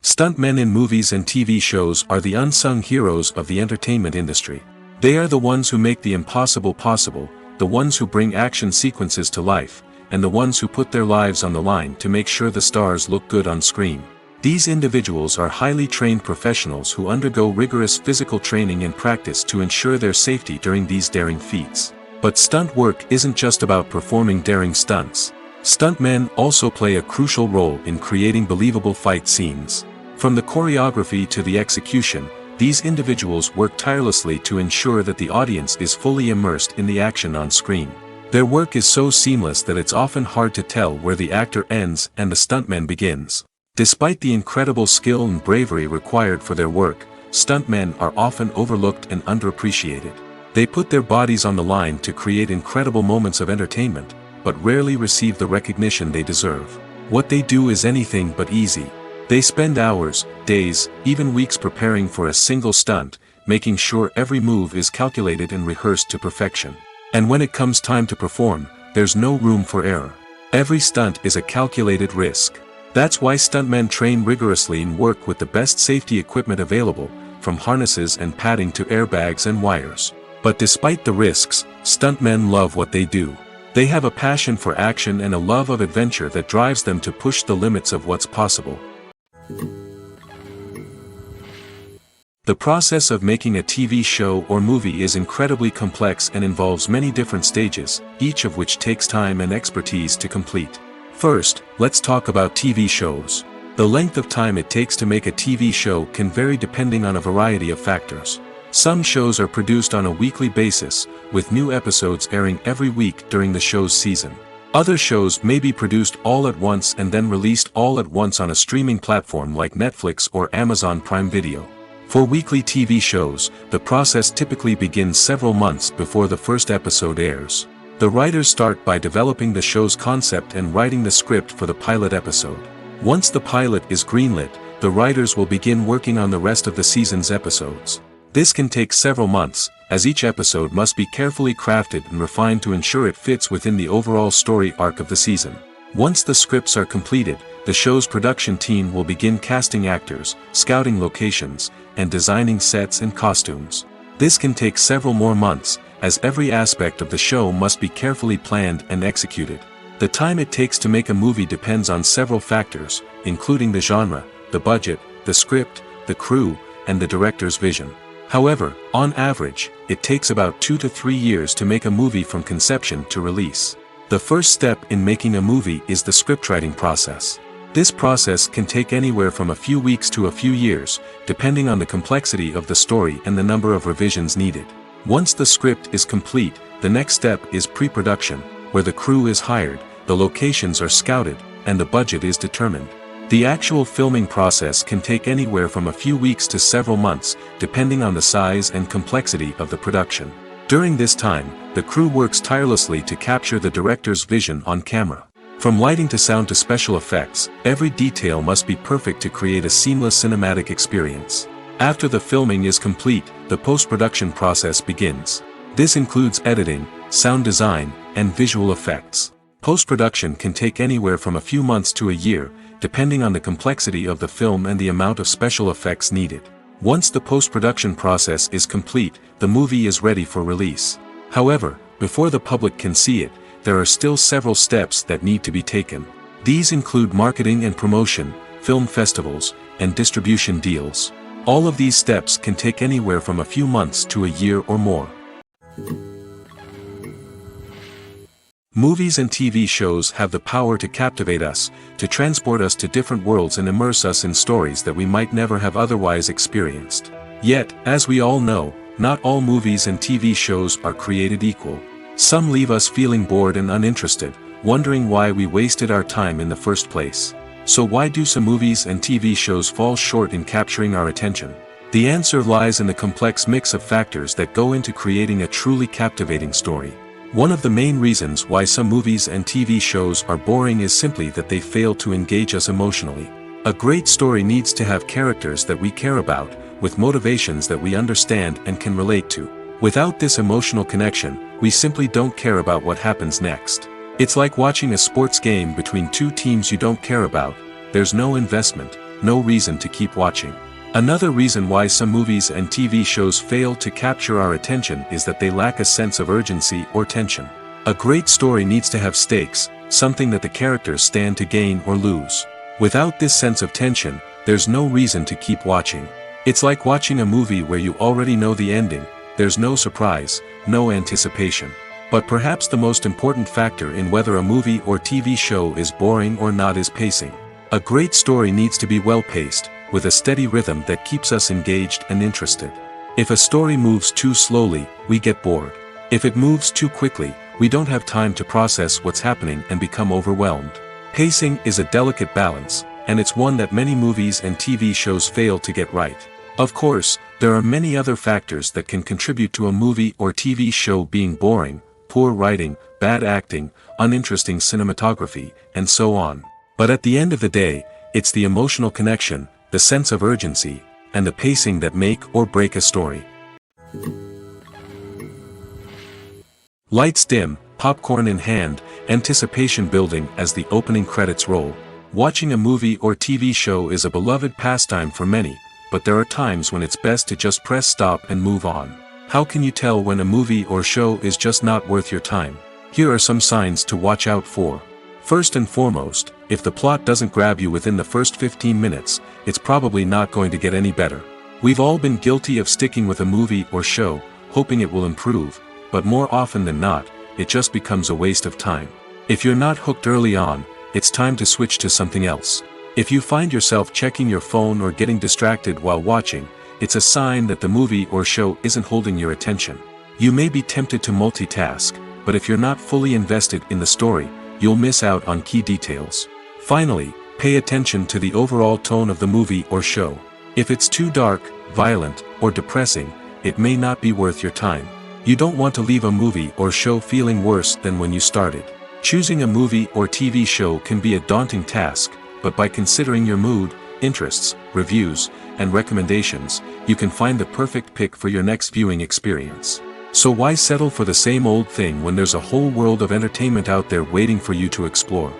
Stuntmen in movies and TV shows are the unsung heroes of the entertainment industry. They are the ones who make the impossible possible, the ones who bring action sequences to life, and the ones who put their lives on the line to make sure the stars look good on screen. These individuals are highly trained professionals who undergo rigorous physical training and practice to ensure their safety during these daring feats. But stunt work isn't just about performing daring stunts. Stuntmen also play a crucial role in creating believable fight scenes. From the choreography to the execution, these individuals work tirelessly to ensure that the audience is fully immersed in the action on screen. Their work is so seamless that it's often hard to tell where the actor ends and the stuntman begins. Despite the incredible skill and bravery required for their work, stuntmen are often overlooked and underappreciated. They put their bodies on the line to create incredible moments of entertainment, but rarely receive the recognition they deserve. What they do is anything but easy. They spend hours, days, even weeks preparing for a single stunt, making sure every move is calculated and rehearsed to perfection. And when it comes time to perform, there's no room for error. Every stunt is a calculated risk. That's why stuntmen train rigorously and work with the best safety equipment available, from harnesses and padding to airbags and wires. But despite the risks, stuntmen love what they do. They have a passion for action and a love of adventure that drives them to push the limits of what's possible. The process of making a TV show or movie is incredibly complex and involves many different stages, each of which takes time and expertise to complete. First, let's talk about TV shows. The length of time it takes to make a TV show can vary depending on a variety of factors. Some shows are produced on a weekly basis, with new episodes airing every week during the show's season. Other shows may be produced all at once and then released all at once on a streaming platform like Netflix or Amazon Prime Video. For weekly TV shows, the process typically begins several months before the first episode airs. The writers start by developing the show's concept and writing the script for the pilot episode. Once the pilot is greenlit, the writers will begin working on the rest of the season's episodes. This can take several months, as each episode must be carefully crafted and refined to ensure it fits within the overall story arc of the season. Once the scripts are completed, the show's production team will begin casting actors, scouting locations, and designing sets and costumes. This can take several more months, as every aspect of the show must be carefully planned and executed. The time it takes to make a movie depends on several factors, including the genre, the budget, the script, the crew, and the director's vision. However, on average, it takes about 2 to 3 years to make a movie from conception to release. The first step in making a movie is the scriptwriting process. This process can take anywhere from a few weeks to a few years, depending on the complexity of the story and the number of revisions needed. Once the script is complete, the next step is pre-production, where the crew is hired, the locations are scouted, and the budget is determined. The actual filming process can take anywhere from a few weeks to several months, depending on the size and complexity of the production. During this time, the crew works tirelessly to capture the director's vision on camera. From lighting to sound to special effects, every detail must be perfect to create a seamless cinematic experience. After the filming is complete, the post-production process begins. This includes editing, sound design, and visual effects. Post-production can take anywhere from a few months to a year, depending on the complexity of the film and the amount of special effects needed. Once the post-production process is complete, the movie is ready for release. However, before the public can see it, there are still several steps that need to be taken. These include marketing and promotion, film festivals, and distribution deals. All of these steps can take anywhere from a few months to a year or more. Movies and TV shows have the power to captivate us, to transport us to different worlds and immerse us in stories that we might never have otherwise experienced. Yet, as we all know, not all movies and TV shows are created equal. Some leave us feeling bored and uninterested, wondering why we wasted our time in the first place. So why do some movies and TV shows fall short in capturing our attention? The answer lies in the complex mix of factors that go into creating a truly captivating story. One of the main reasons why some movies and TV shows are boring is simply that they fail to engage us emotionally. A great story needs to have characters that we care about, with motivations that we understand and can relate to. Without this emotional connection, we simply don't care about what happens next. It's like watching a sports game between two teams you don't care about. There's no investment, no reason to keep watching. Another reason why some movies and TV shows fail to capture our attention is that they lack a sense of urgency or tension. A great story needs to have stakes, something that the characters stand to gain or lose. Without this sense of tension, there's no reason to keep watching. It's like watching a movie where you already know the ending. There's no surprise, no anticipation. But perhaps the most important factor in whether a movie or TV show is boring or not is pacing. A great story needs to be well-paced, with a steady rhythm that keeps us engaged and interested. If a story moves too slowly, we get bored. If it moves too quickly, we don't have time to process what's happening and become overwhelmed. Pacing is a delicate balance, and it's one that many movies and TV shows fail to get right. Of course, there are many other factors that can contribute to a movie or TV show being boring: poor writing, bad acting, uninteresting cinematography, and so on. But at the end of the day, it's the emotional connection, the sense of urgency, and the pacing that make or break a story. Lights dim, popcorn in hand, anticipation building as the opening credits roll. Watching a movie or TV show is a beloved pastime for many, but there are times when it's best to just press stop and move on. How can you tell when a movie or show is just not worth your time? Here are some signs to watch out for. First and foremost, if the plot doesn't grab you within the first 15 minutes, it's probably not going to get any better. We've all been guilty of sticking with a movie or show, hoping it will improve, but more often than not, it just becomes a waste of time. If you're not hooked early on, it's time to switch to something else. If you find yourself checking your phone or getting distracted while watching, it's a sign that the movie or show isn't holding your attention. You may be tempted to multitask, but if you're not fully invested in the story, you'll miss out on key details. Finally, pay attention to the overall tone of the movie or show. If it's too dark, violent, or depressing, it may not be worth your time. You don't want to leave a movie or show feeling worse than when you started. Choosing a movie or TV show can be a daunting task, but by considering your mood, interests, reviews, and recommendations, you can find the perfect pick for your next viewing experience. So why settle for the same old thing when there's a whole world of entertainment out there waiting for you to explore?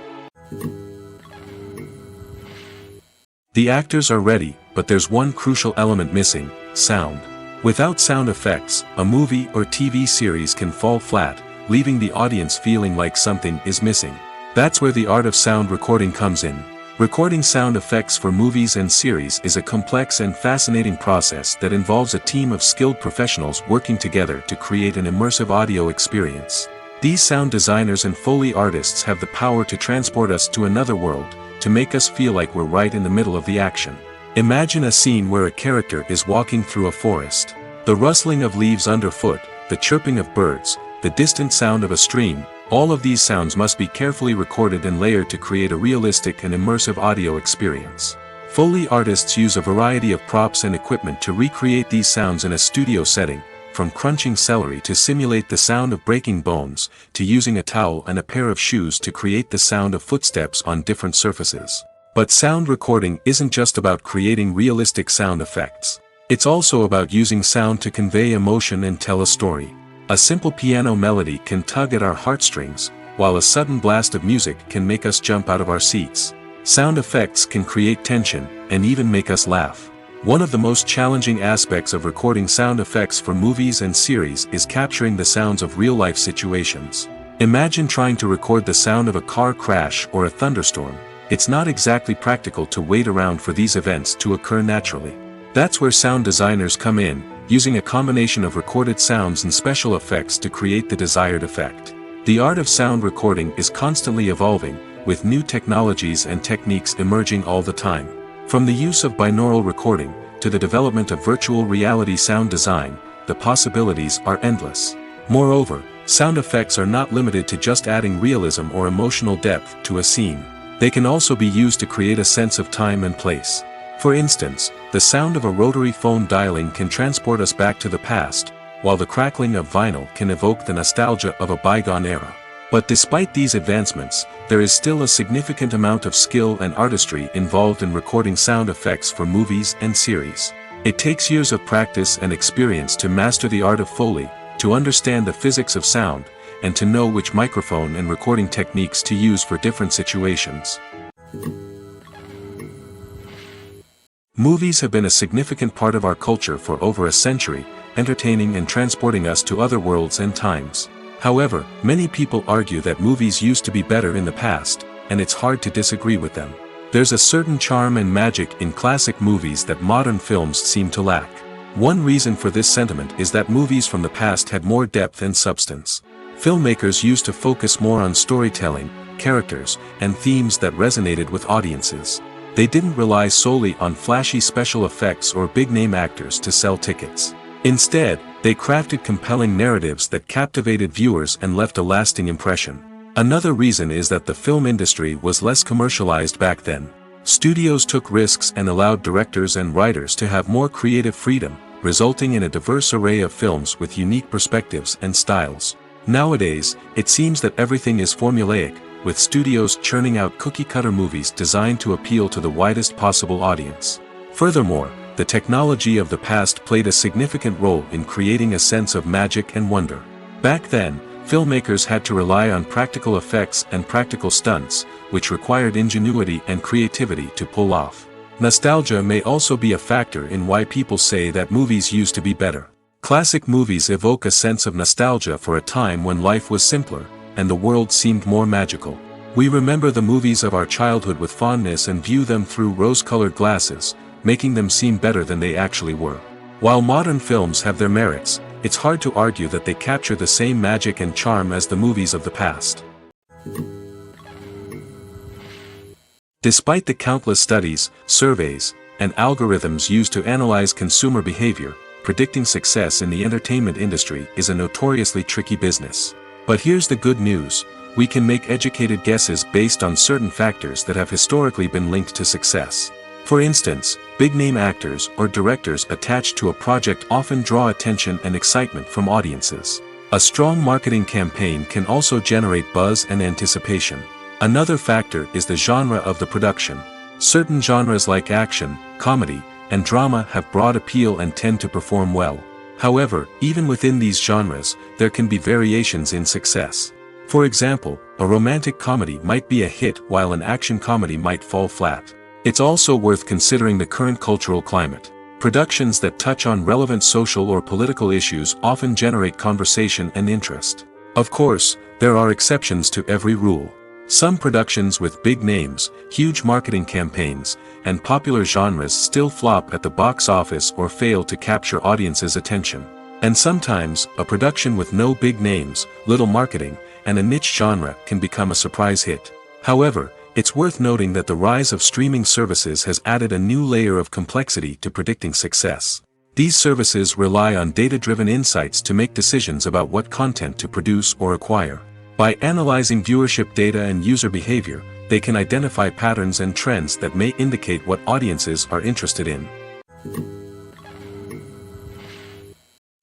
The actors are ready, but there's one crucial element missing: sound. Without sound effects, a movie or TV series can fall flat, leaving the audience feeling like something is missing. That's where the art of sound recording comes in. Recording sound effects for movies and series is a complex and fascinating process that involves a team of skilled professionals working together to create an immersive audio experience. These sound designers and Foley artists have the power to transport us to another world, to make us feel like we're right in the middle of the action. Imagine a scene where a character is walking through a forest. The rustling of leaves underfoot, the chirping of birds, the distant sound of a stream, all of these sounds must be carefully recorded and layered to create a realistic and immersive audio experience. Foley artists use a variety of props and equipment to recreate these sounds in a studio setting, from crunching celery to simulate the sound of breaking bones, to using a towel and a pair of shoes to create the sound of footsteps on different surfaces. But sound recording isn't just about creating realistic sound effects. It's also about using sound to convey emotion and tell a story. A simple piano melody can tug at our heartstrings, while a sudden blast of music can make us jump out of our seats. Sound effects can create tension, and even make us laugh. One of the most challenging aspects of recording sound effects for movies and series is capturing the sounds of real-life situations. Imagine trying to record the sound of a car crash or a thunderstorm. It's not exactly practical to wait around for these events to occur naturally. That's where sound designers come in, using a combination of recorded sounds and special effects to create the desired effect. The art of sound recording is constantly evolving, with new technologies and techniques emerging all the time. From the use of binaural recording, to the development of virtual reality sound design, the possibilities are endless. Moreover, sound effects are not limited to just adding realism or emotional depth to a scene. They can also be used to create a sense of time and place. For instance, the sound of a rotary phone dialing can transport us back to the past, while the crackling of vinyl can evoke the nostalgia of a bygone era. But despite these advancements, there is still a significant amount of skill and artistry involved in recording sound effects for movies and series. It takes years of practice and experience to master the art of Foley, to understand the physics of sound, and to know which microphone and recording techniques to use for different situations. Movies have been a significant part of our culture for over a century, entertaining and transporting us to other worlds and times. However, many people argue that movies used to be better in the past, and it's hard to disagree with them. There's a certain charm and magic in classic movies that modern films seem to lack. One reason for this sentiment is that movies from the past had more depth and substance. Filmmakers used to focus more on storytelling, characters, and themes that resonated with audiences. They didn't rely solely on flashy special effects or big-name actors to sell tickets. Instead, they crafted compelling narratives that captivated viewers and left a lasting impression. Another reason is that the film industry was less commercialized back then. Studios took risks and allowed directors and writers to have more creative freedom, resulting in a diverse array of films with unique perspectives and styles. Nowadays, it seems that everything is formulaic, with studios churning out cookie-cutter movies designed to appeal to the widest possible audience. Furthermore, the technology of the past played a significant role in creating a sense of magic and wonder. Back then, filmmakers had to rely on practical effects and practical stunts, which required ingenuity and creativity to pull off. Nostalgia may also be a factor in why people say that movies used to be better. Classic movies evoke a sense of nostalgia for a time when life was simpler, and the world seemed more magical. We remember the movies of our childhood with fondness and view them through rose-colored glasses, making them seem better than they actually were. While modern films have their merits, it's hard to argue that they capture the same magic and charm as the movies of the past. Despite the countless studies, surveys, and algorithms used to analyze consumer behavior, predicting success in the entertainment industry is a notoriously tricky business. But here's the good news: we can make educated guesses based on certain factors that have historically been linked to success. For instance, big-name actors or directors attached to a project often draw attention and excitement from audiences. A strong marketing campaign can also generate buzz and anticipation. Another factor is the genre of the production. Certain genres like action, comedy, and drama have broad appeal and tend to perform well. However, even within these genres, there can be variations in success. For example, a romantic comedy might be a hit while an action comedy might fall flat. It's also worth considering the current cultural climate. Productions that touch on relevant social or political issues often generate conversation and interest. Of course, there are exceptions to every rule. Some productions with big names, huge marketing campaigns, and popular genres still flop at the box office or fail to capture audiences' attention. And sometimes, a production with no big names, little marketing, and a niche genre can become a surprise hit. However, it's worth noting that the rise of streaming services has added a new layer of complexity to predicting success. These services rely on data-driven insights to make decisions about what content to produce or acquire. By analyzing viewership data and user behavior, they can identify patterns and trends that may indicate what audiences are interested in.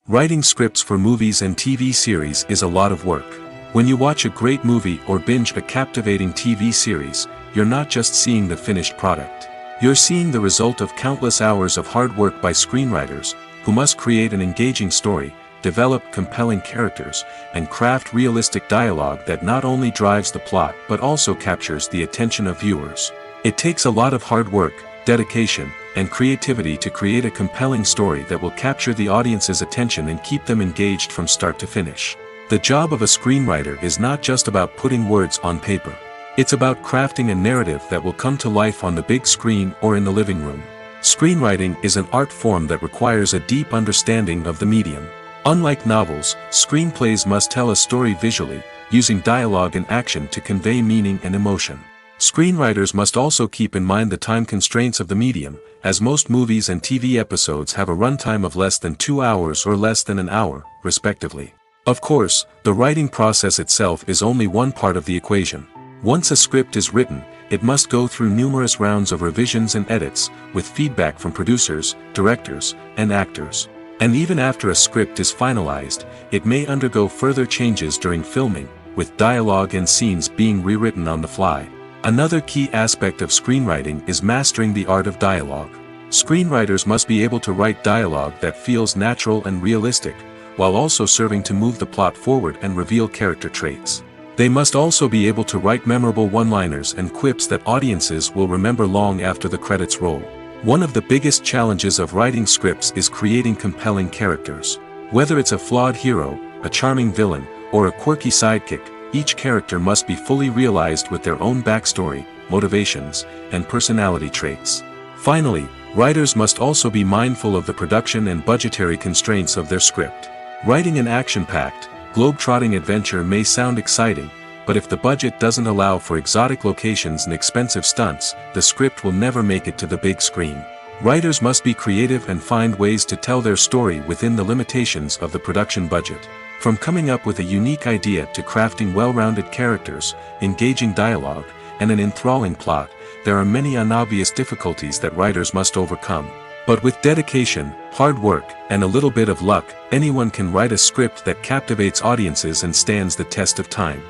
Writing scripts for movies and TV series is a lot of work. When you watch a great movie or binge a captivating TV series, you're not just seeing the finished product. You're seeing the result of countless hours of hard work by screenwriters, who must create an engaging story, develop compelling characters, and craft realistic dialogue that not only drives the plot but also captures the attention of viewers. It takes a lot of hard work, dedication, and creativity to create a compelling story that will capture the audience's attention and keep them engaged from start to finish. The job of a screenwriter is not just about putting words on paper. It's about crafting a narrative that will come to life on the big screen or in the living room. Screenwriting is an art form that requires a deep understanding of the medium. Unlike novels, screenplays must tell a story visually, using dialogue and action to convey meaning and emotion. Screenwriters must also keep in mind the time constraints of the medium, as most movies and TV episodes have a runtime of less than 2 hours or less than an hour, respectively. Of course, the writing process itself is only one part of the equation. Once a script is written, it must go through numerous rounds of revisions and edits, with feedback from producers, directors, and actors. And even after a script is finalized, it may undergo further changes during filming, with dialogue and scenes being rewritten on the fly. Another key aspect of screenwriting is mastering the art of dialogue. Screenwriters must be able to write dialogue that feels natural and realistic, while also serving to move the plot forward and reveal character traits. They must also be able to write memorable one-liners and quips that audiences will remember long after the credits roll. One of the biggest challenges of writing scripts is creating compelling characters. Whether it's a flawed hero, a charming villain, or a quirky sidekick, each character must be fully realized with their own backstory, motivations, and personality traits. Finally, writers must also be mindful of the production and budgetary constraints of their script. Writing an action-packed, globe-trotting adventure may sound exciting, but if the budget doesn't allow for exotic locations and expensive stunts, the script will never make it to the big screen. Writers must be creative and find ways to tell their story within the limitations of the production budget. From coming up with a unique idea to crafting well-rounded characters, engaging dialogue, and an enthralling plot, there are many unobvious difficulties that writers must overcome. But with dedication, hard work, and a little bit of luck, anyone can write a script that captivates audiences and stands the test of time.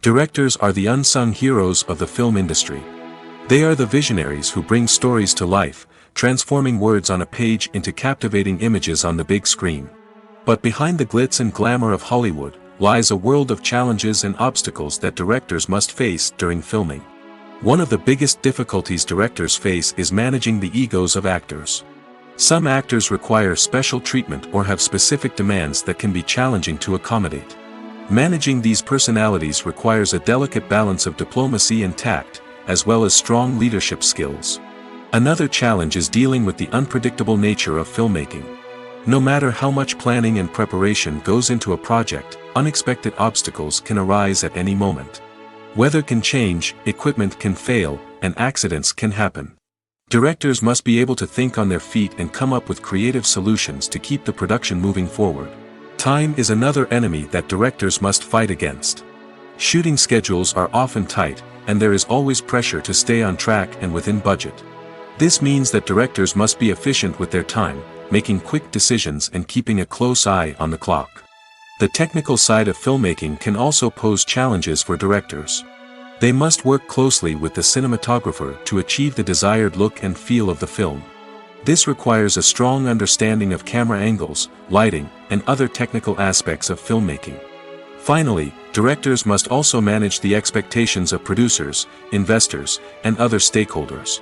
Directors are the unsung heroes of the film industry. They are the visionaries who bring stories to life, transforming words on a page into captivating images on the big screen. But behind the glitz and glamour of Hollywood, lies a world of challenges and obstacles that directors must face during filming. One of the biggest difficulties directors face is managing the egos of actors. Some actors require special treatment or have specific demands that can be challenging to accommodate. Managing these personalities requires a delicate balance of diplomacy and tact, as well as strong leadership skills. Another challenge is dealing with the unpredictable nature of filmmaking. No matter how much planning and preparation goes into a project, unexpected obstacles can arise at any moment. Weather can change, equipment can fail, and accidents can happen. Directors must be able to think on their feet and come up with creative solutions to keep the production moving forward. Time is another enemy that directors must fight against. Shooting schedules are often tight, and there is always pressure to stay on track and within budget. This means that directors must be efficient with their time, making quick decisions and keeping a close eye on the clock. The technical side of filmmaking can also pose challenges for directors. They must work closely with the cinematographer to achieve the desired look and feel of the film. This requires a strong understanding of camera angles, lighting, and other technical aspects of filmmaking. Finally, directors must also manage the expectations of producers, investors, and other stakeholders.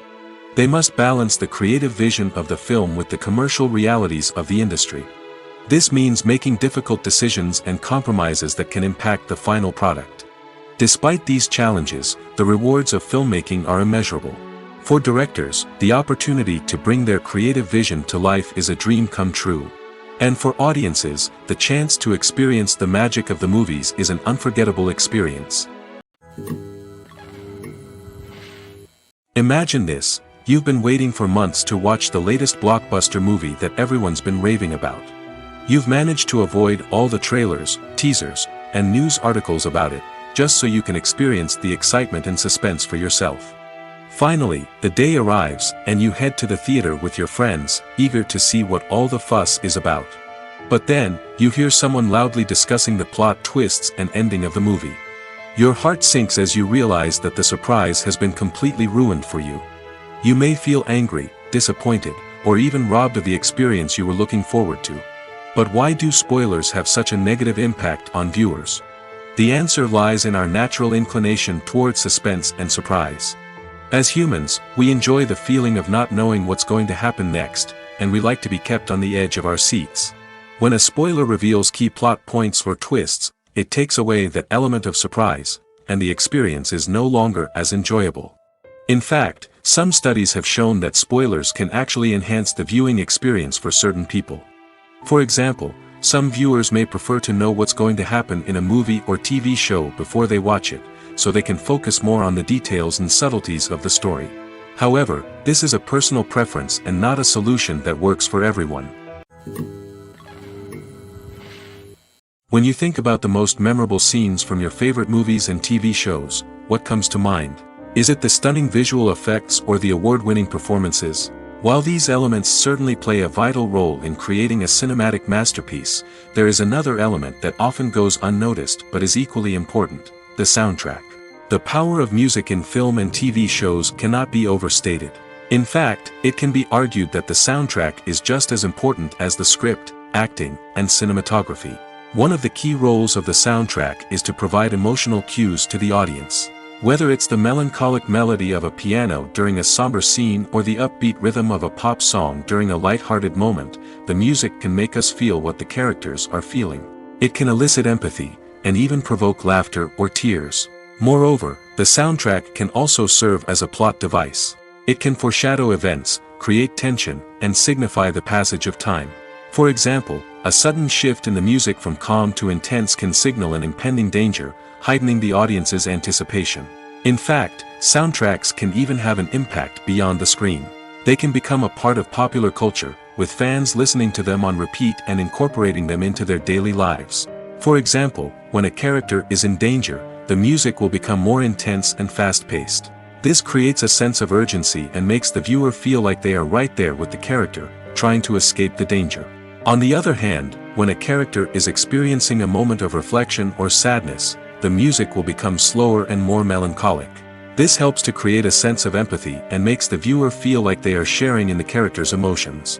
They must balance the creative vision of the film with the commercial realities of the industry. This means making difficult decisions and compromises that can impact the final product. Despite these challenges, the rewards of filmmaking are immeasurable. For directors, the opportunity to bring their creative vision to life is a dream come true. And for audiences, the chance to experience the magic of the movies is an unforgettable experience. Imagine this: you've been waiting for months to watch the latest blockbuster movie that everyone's been raving about. You've managed to avoid all the trailers, teasers, and news articles about it, just so you can experience the excitement and suspense for yourself. Finally, the day arrives, and you head to the theater with your friends, eager to see what all the fuss is about. But then, you hear someone loudly discussing the plot twists and ending of the movie. Your heart sinks as you realize that the surprise has been completely ruined for you. You may feel angry, disappointed, or even robbed of the experience you were looking forward to. But why do spoilers have such a negative impact on viewers? The answer lies in our natural inclination toward suspense and surprise. As humans, we enjoy the feeling of not knowing what's going to happen next, and we like to be kept on the edge of our seats. When a spoiler reveals key plot points or twists, it takes away that element of surprise, and the experience is no longer as enjoyable. In fact, some studies have shown that spoilers can actually enhance the viewing experience for certain people. For example, some viewers may prefer to know what's going to happen in a movie or TV show before they watch it, so they can focus more on the details and subtleties of the story. However, this is a personal preference and not a solution that works for everyone. When you think about the most memorable scenes from your favorite movies and TV shows, what comes to mind? Is it the stunning visual effects or the award-winning performances? While these elements certainly play a vital role in creating a cinematic masterpiece, there is another element that often goes unnoticed but is equally important: the soundtrack. The power of music in film and TV shows cannot be overstated. In fact, it can be argued that the soundtrack is just as important as the script, acting, and cinematography. One of the key roles of the soundtrack is to provide emotional cues to the audience. Whether it's the melancholic melody of a piano during a somber scene or the upbeat rhythm of a pop song during a light-hearted moment, the music can make us feel what the characters are feeling. It can elicit empathy, and even provoke laughter or tears. Moreover, the soundtrack can also serve as a plot device. It can foreshadow events, create tension, and signify the passage of time. For example, a sudden shift in the music from calm to intense can signal an impending danger, heightening the audience's anticipation. In fact, soundtracks can even have an impact beyond the screen. They can become a part of popular culture, with fans listening to them on repeat and incorporating them into their daily lives. For example, when a character is in danger, the music will become more intense and fast-paced. This creates a sense of urgency and makes the viewer feel like they are right there with the character, trying to escape the danger. On the other hand, when a character is experiencing a moment of reflection or sadness, the music will become slower and more melancholic. This helps to create a sense of empathy and makes the viewer feel like they are sharing in the character's emotions.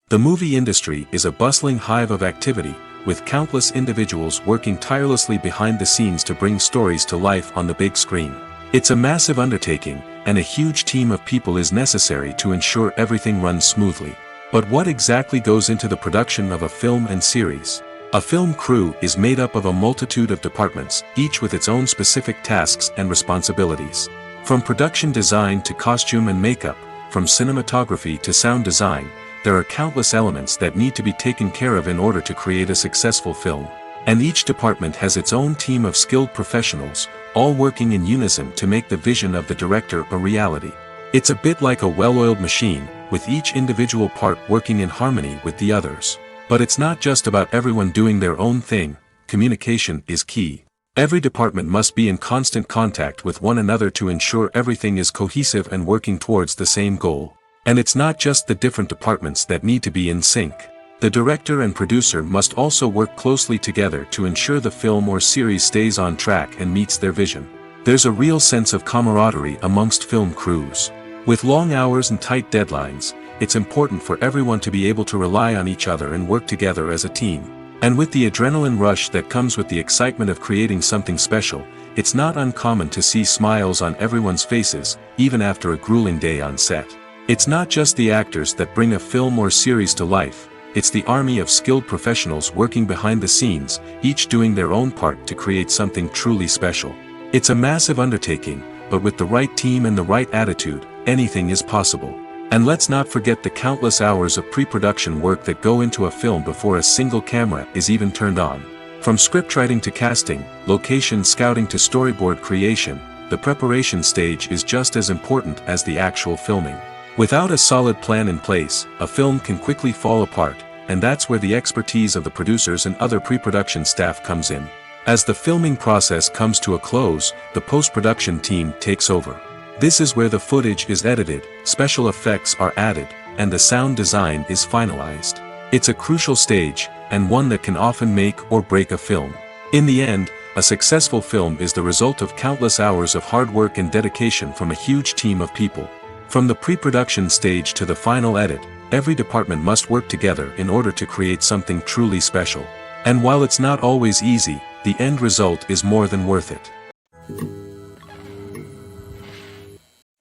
The movie industry is a bustling hive of activity, with countless individuals working tirelessly behind the scenes to bring stories to life on the big screen. It's a massive undertaking, and a huge team of people is necessary to ensure everything runs smoothly. But what exactly goes into the production of a film and series? A film crew is made up of a multitude of departments, each with its own specific tasks and responsibilities. From production design to costume and makeup, from cinematography to sound design, there are countless elements that need to be taken care of in order to create a successful film. And each department has its own team of skilled professionals, all working in unison to make the vision of the director a reality. It's a bit like a well-oiled machine, with each individual part working in harmony with the others. But it's not just about everyone doing their own thing. Communication is key. Every department must be in constant contact with one another to ensure everything is cohesive and working towards the same goal. And it's not just the different departments that need to be in sync. The director and producer must also work closely together to ensure the film or series stays on track and meets their vision. There's a real sense of camaraderie amongst film crews. With long hours and tight deadlines, it's important for everyone to be able to rely on each other and work together as a team. And with the adrenaline rush that comes with the excitement of creating something special, it's not uncommon to see smiles on everyone's faces, even after a grueling day on set. It's not just the actors that bring a film or series to life, it's the army of skilled professionals working behind the scenes, each doing their own part to create something truly special. It's a massive undertaking, but with the right team and the right attitude, anything is possible. And let's not forget the countless hours of pre-production work that go into a film before a single camera is even turned on. From scriptwriting to casting, location scouting to storyboard creation, the preparation stage is just as important as the actual filming. Without a solid plan in place, a film can quickly fall apart, and that's where the expertise of the producers and other pre-production staff comes in. As the filming process comes to a close, the post-production team takes over. This is where the footage is edited, special effects are added, and the sound design is finalized. It's a crucial stage, and one that can often make or break a film. In the end, a successful film is the result of countless hours of hard work and dedication from a huge team of people. From the pre-production stage to the final edit, every department must work together in order to create something truly special. And while it's not always easy, the end result is more than worth it.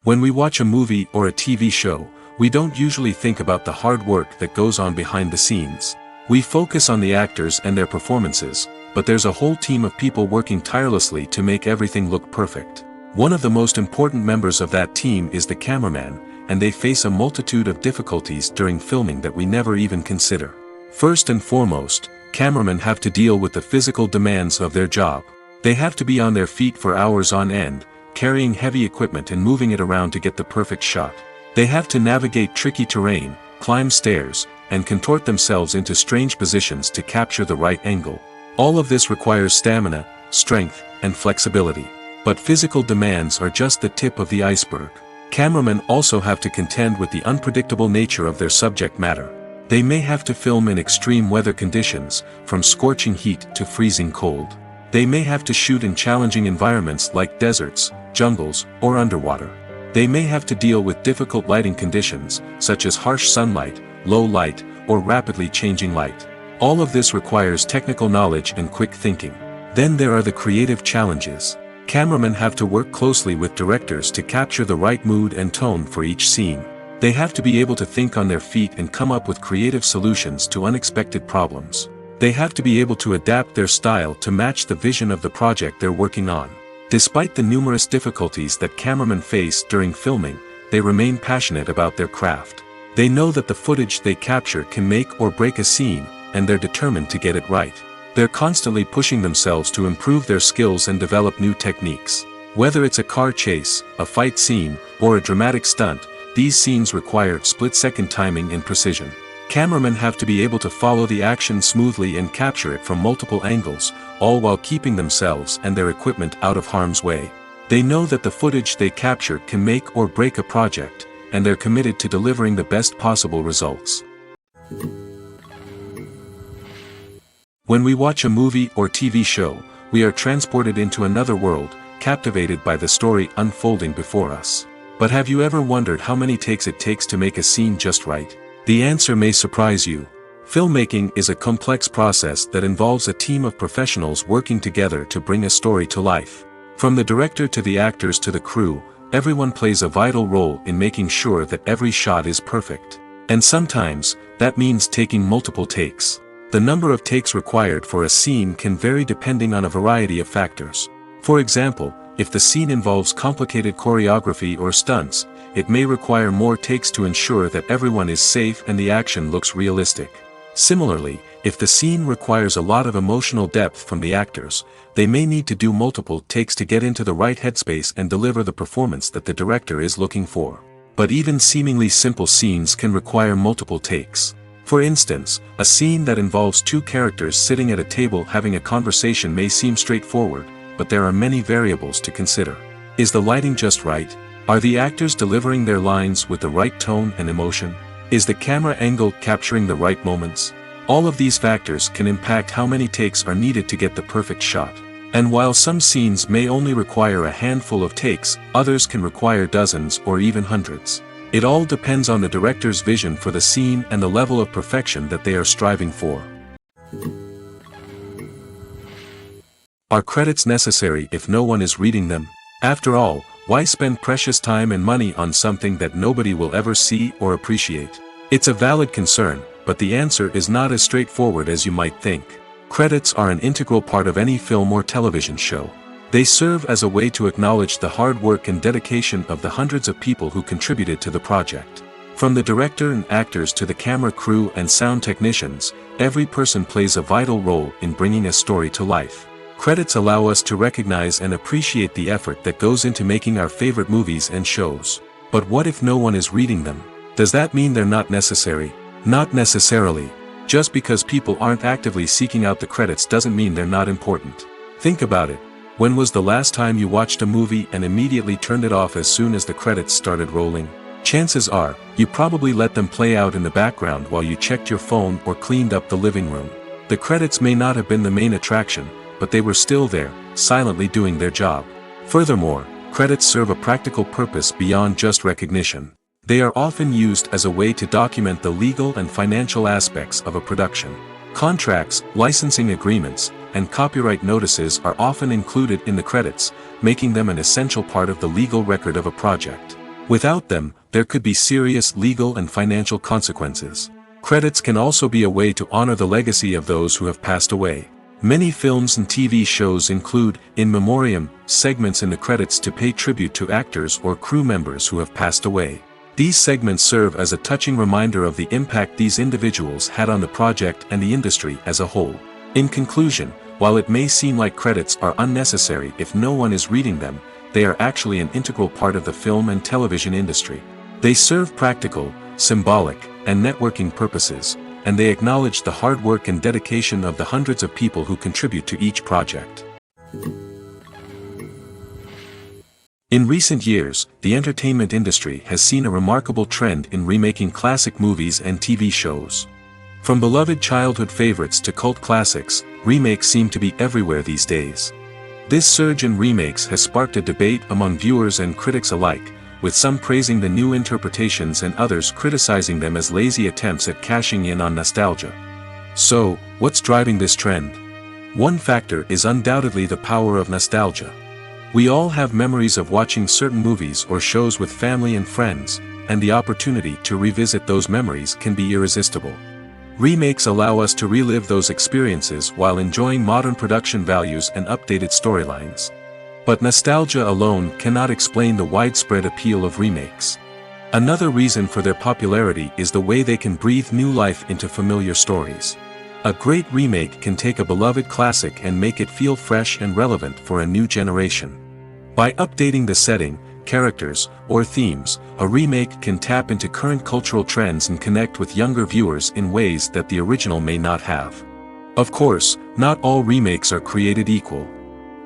When we watch a movie or a TV show, we don't usually think about the hard work that goes on behind the scenes. We focus on the actors and their performances, but there's a whole team of people working tirelessly to make everything look perfect. One of the most important members of that team is the cameraman, and they face a multitude of difficulties during filming that we never even consider. First and foremost, cameramen have to deal with the physical demands of their job. They have to be on their feet for hours on end, carrying heavy equipment and moving it around to get the perfect shot. They have to navigate tricky terrain, climb stairs, and contort themselves into strange positions to capture the right angle. All of this requires stamina, strength, and flexibility. But physical demands are just the tip of the iceberg. Cameramen also have to contend with the unpredictable nature of their subject matter. They may have to film in extreme weather conditions, from scorching heat to freezing cold. They may have to shoot in challenging environments like deserts, jungles, or underwater. They may have to deal with difficult lighting conditions, such as harsh sunlight, low light, or rapidly changing light. All of this requires technical knowledge and quick thinking. Then there are the creative challenges. Cameramen have to work closely with directors to capture the right mood and tone for each scene. They have to be able to think on their feet and come up with creative solutions to unexpected problems. They have to be able to adapt their style to match the vision of the project they're working on. Despite the numerous difficulties that cameramen face during filming, they remain passionate about their craft. They know that the footage they capture can make or break a scene, and they're determined to get it right. They're constantly pushing themselves to improve their skills and develop new techniques. Whether it's a car chase, a fight scene, or a dramatic stunt, these scenes require split-second timing and precision. Cameramen have to be able to follow the action smoothly and capture it from multiple angles, all while keeping themselves and their equipment out of harm's way. They know that the footage they capture can make or break a project, and they're committed to delivering the best possible results. When we watch a movie or TV show, we are transported into another world, captivated by the story unfolding before us. But have you ever wondered how many takes it takes to make a scene just right? The answer may surprise you. Filmmaking is a complex process that involves a team of professionals working together to bring a story to life. From the director to the actors to the crew, everyone plays a vital role in making sure that every shot is perfect. And sometimes, that means taking multiple takes. The number of takes required for a scene can vary depending on a variety of factors. For example, if the scene involves complicated choreography or stunts, it may require more takes to ensure that everyone is safe and the action looks realistic. Similarly, if the scene requires a lot of emotional depth from the actors, they may need to do multiple takes to get into the right headspace and deliver the performance that the director is looking for. But even seemingly simple scenes can require multiple takes. For instance, a scene that involves two characters sitting at a table having a conversation may seem straightforward, but there are many variables to consider. Is the lighting just right? Are the actors delivering their lines with the right tone and emotion? Is the camera angle capturing the right moments? All of these factors can impact how many takes are needed to get the perfect shot. And while some scenes may only require a handful of takes, others can require dozens or even hundreds. It all depends on the director's vision for the scene and the level of perfection that they are striving for. Are credits necessary if no one is reading them? After all, why spend precious time and money on something that nobody will ever see or appreciate? It's a valid concern, but the answer is not as straightforward as you might think. Credits are an integral part of any film or television show. They serve as a way to acknowledge the hard work and dedication of the hundreds of people who contributed to the project. From the director and actors to the camera crew and sound technicians, every person plays a vital role in bringing a story to life. Credits allow us to recognize and appreciate the effort that goes into making our favorite movies and shows. But what if no one is reading them? Does that mean they're not necessary? Not necessarily. Just because people aren't actively seeking out the credits doesn't mean they're not important. Think about it. When was the last time you watched a movie and immediately turned it off as soon as the credits started rolling? Chances are, you probably let them play out in the background while you checked your phone or cleaned up the living room. The credits may not have been the main attraction, but they were still there, silently doing their job. Furthermore, credits serve a practical purpose beyond just recognition. They are often used as a way to document the legal and financial aspects of a production. Contracts, licensing agreements, and copyright notices are often included in the credits, making them an essential part of the legal record of a project. Without them, there could be serious legal and financial consequences. Credits can also be a way to honor the legacy of those who have passed away. Many films and TV shows include, in memoriam, segments in the credits to pay tribute to actors or crew members who have passed away. These segments serve as a touching reminder of the impact these individuals had on the project and the industry as a whole. In conclusion, while it may seem like credits are unnecessary if no one is reading them, they are actually an integral part of the film and television industry. They serve practical, symbolic, and networking purposes, and they acknowledge the hard work and dedication of the hundreds of people who contribute to each project. In recent years, the entertainment industry has seen a remarkable trend in remaking classic movies and TV shows. From beloved childhood favorites to cult classics, remakes seem to be everywhere these days. This surge in remakes has sparked a debate among viewers and critics alike, with some praising the new interpretations and others criticizing them as lazy attempts at cashing in on nostalgia. So, what's driving this trend? One factor is undoubtedly the power of nostalgia. We all have memories of watching certain movies or shows with family and friends, and the opportunity to revisit those memories can be irresistible. Remakes allow us to relive those experiences while enjoying modern production values and updated storylines. But nostalgia alone cannot explain the widespread appeal of remakes. Another reason for their popularity is the way they can breathe new life into familiar stories. A great remake can take a beloved classic and make it feel fresh and relevant for a new generation. By updating the setting, characters, or themes, a remake can tap into current cultural trends and connect with younger viewers in ways that the original may not have. Of course, not all remakes are created equal.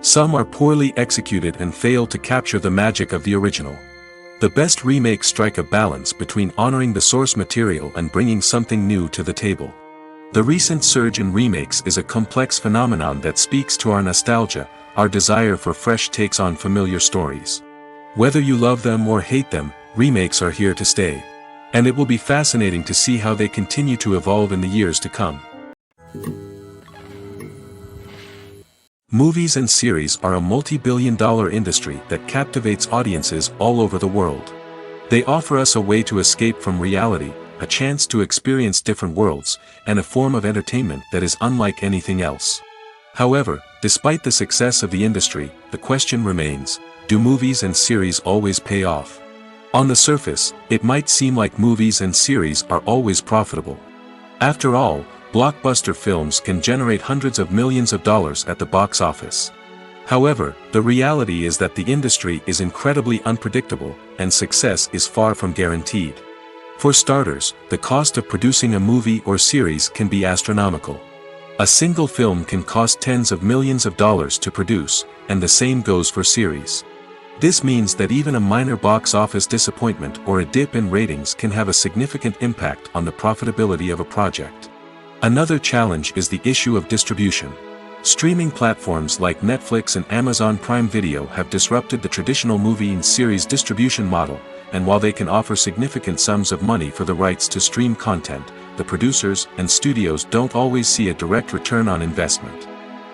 Some are poorly executed and fail to capture the magic of the original. The best remakes strike a balance between honoring the source material and bringing something new to the table. The recent surge in remakes is a complex phenomenon that speaks to our nostalgia, our desire for fresh takes on familiar stories. Whether you love them or hate them, remakes are here to stay. And it will be fascinating to see how they continue to evolve in the years to come. Movies and series are a multi-billion-dollar industry that captivates audiences all over the world. They offer us a way to escape from reality, a chance to experience different worlds, and a form of entertainment that is unlike anything else. However, despite the success of the industry, the question remains, do movies and series always pay off? On the surface, it might seem like movies and series are always profitable. After all, blockbuster films can generate hundreds of millions of dollars at the box office. However, the reality is that the industry is incredibly unpredictable, and success is far from guaranteed. For starters, the cost of producing a movie or series can be astronomical. A single film can cost tens of millions of dollars to produce, and the same goes for series. This means that even a minor box office disappointment or a dip in ratings can have a significant impact on the profitability of a project. Another challenge is the issue of distribution. Streaming platforms like Netflix and Amazon Prime Video have disrupted the traditional movie and series distribution model, and while they can offer significant sums of money for the rights to stream content, the producers and studios don't always see a direct return on investment.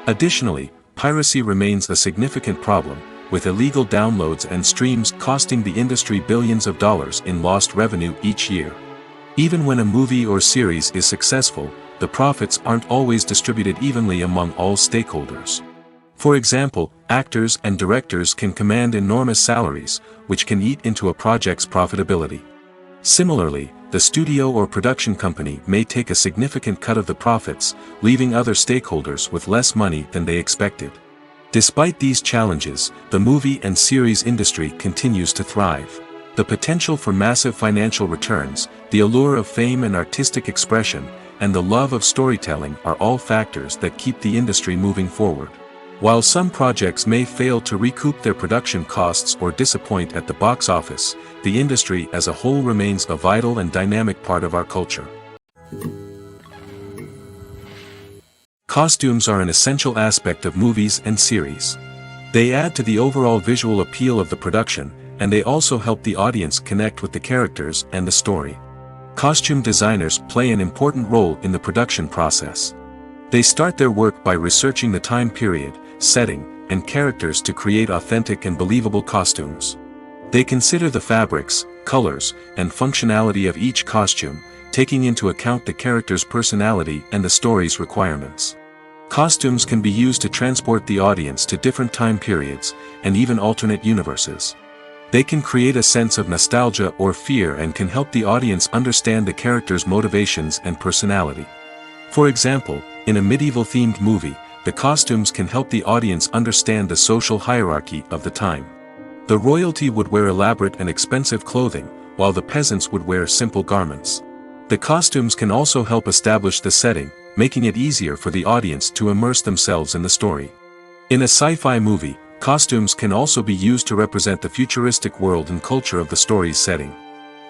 Additionally, piracy remains a significant problem, with illegal downloads and streams costing the industry billions of dollars in lost revenue each year. Even when a movie or series is successful, the profits aren't always distributed evenly among all stakeholders. For example, actors and directors can command enormous salaries, which can eat into a project's profitability. Similarly, the studio or production company may take a significant cut of the profits, leaving other stakeholders with less money than they expected. Despite these challenges, the movie and series industry continues to thrive. The potential for massive financial returns, the allure of fame and artistic expression, and the love of storytelling are all factors that keep the industry moving forward. While some projects may fail to recoup their production costs or disappoint at the box office, the industry as a whole remains a vital and dynamic part of our culture. Costumes are an essential aspect of movies and series. They add to the overall visual appeal of the production, and they also help the audience connect with the characters and the story. Costume designers play an important role in the production process. They start their work by researching the time period, setting, and characters to create authentic and believable costumes. They consider the fabrics, colors, and functionality of each costume, taking into account the character's personality and the story's requirements. Costumes can be used to transport the audience to different time periods, and even alternate universes. They can create a sense of nostalgia or fear and can help the audience understand the character's motivations and personality. For example, in a medieval-themed movie, the costumes can help the audience understand the social hierarchy of the time. The royalty would wear elaborate and expensive clothing, while the peasants would wear simple garments. The costumes can also help establish the setting, making it easier for the audience to immerse themselves in the story. In a sci-fi movie, costumes can also be used to represent the futuristic world and culture of the story's setting.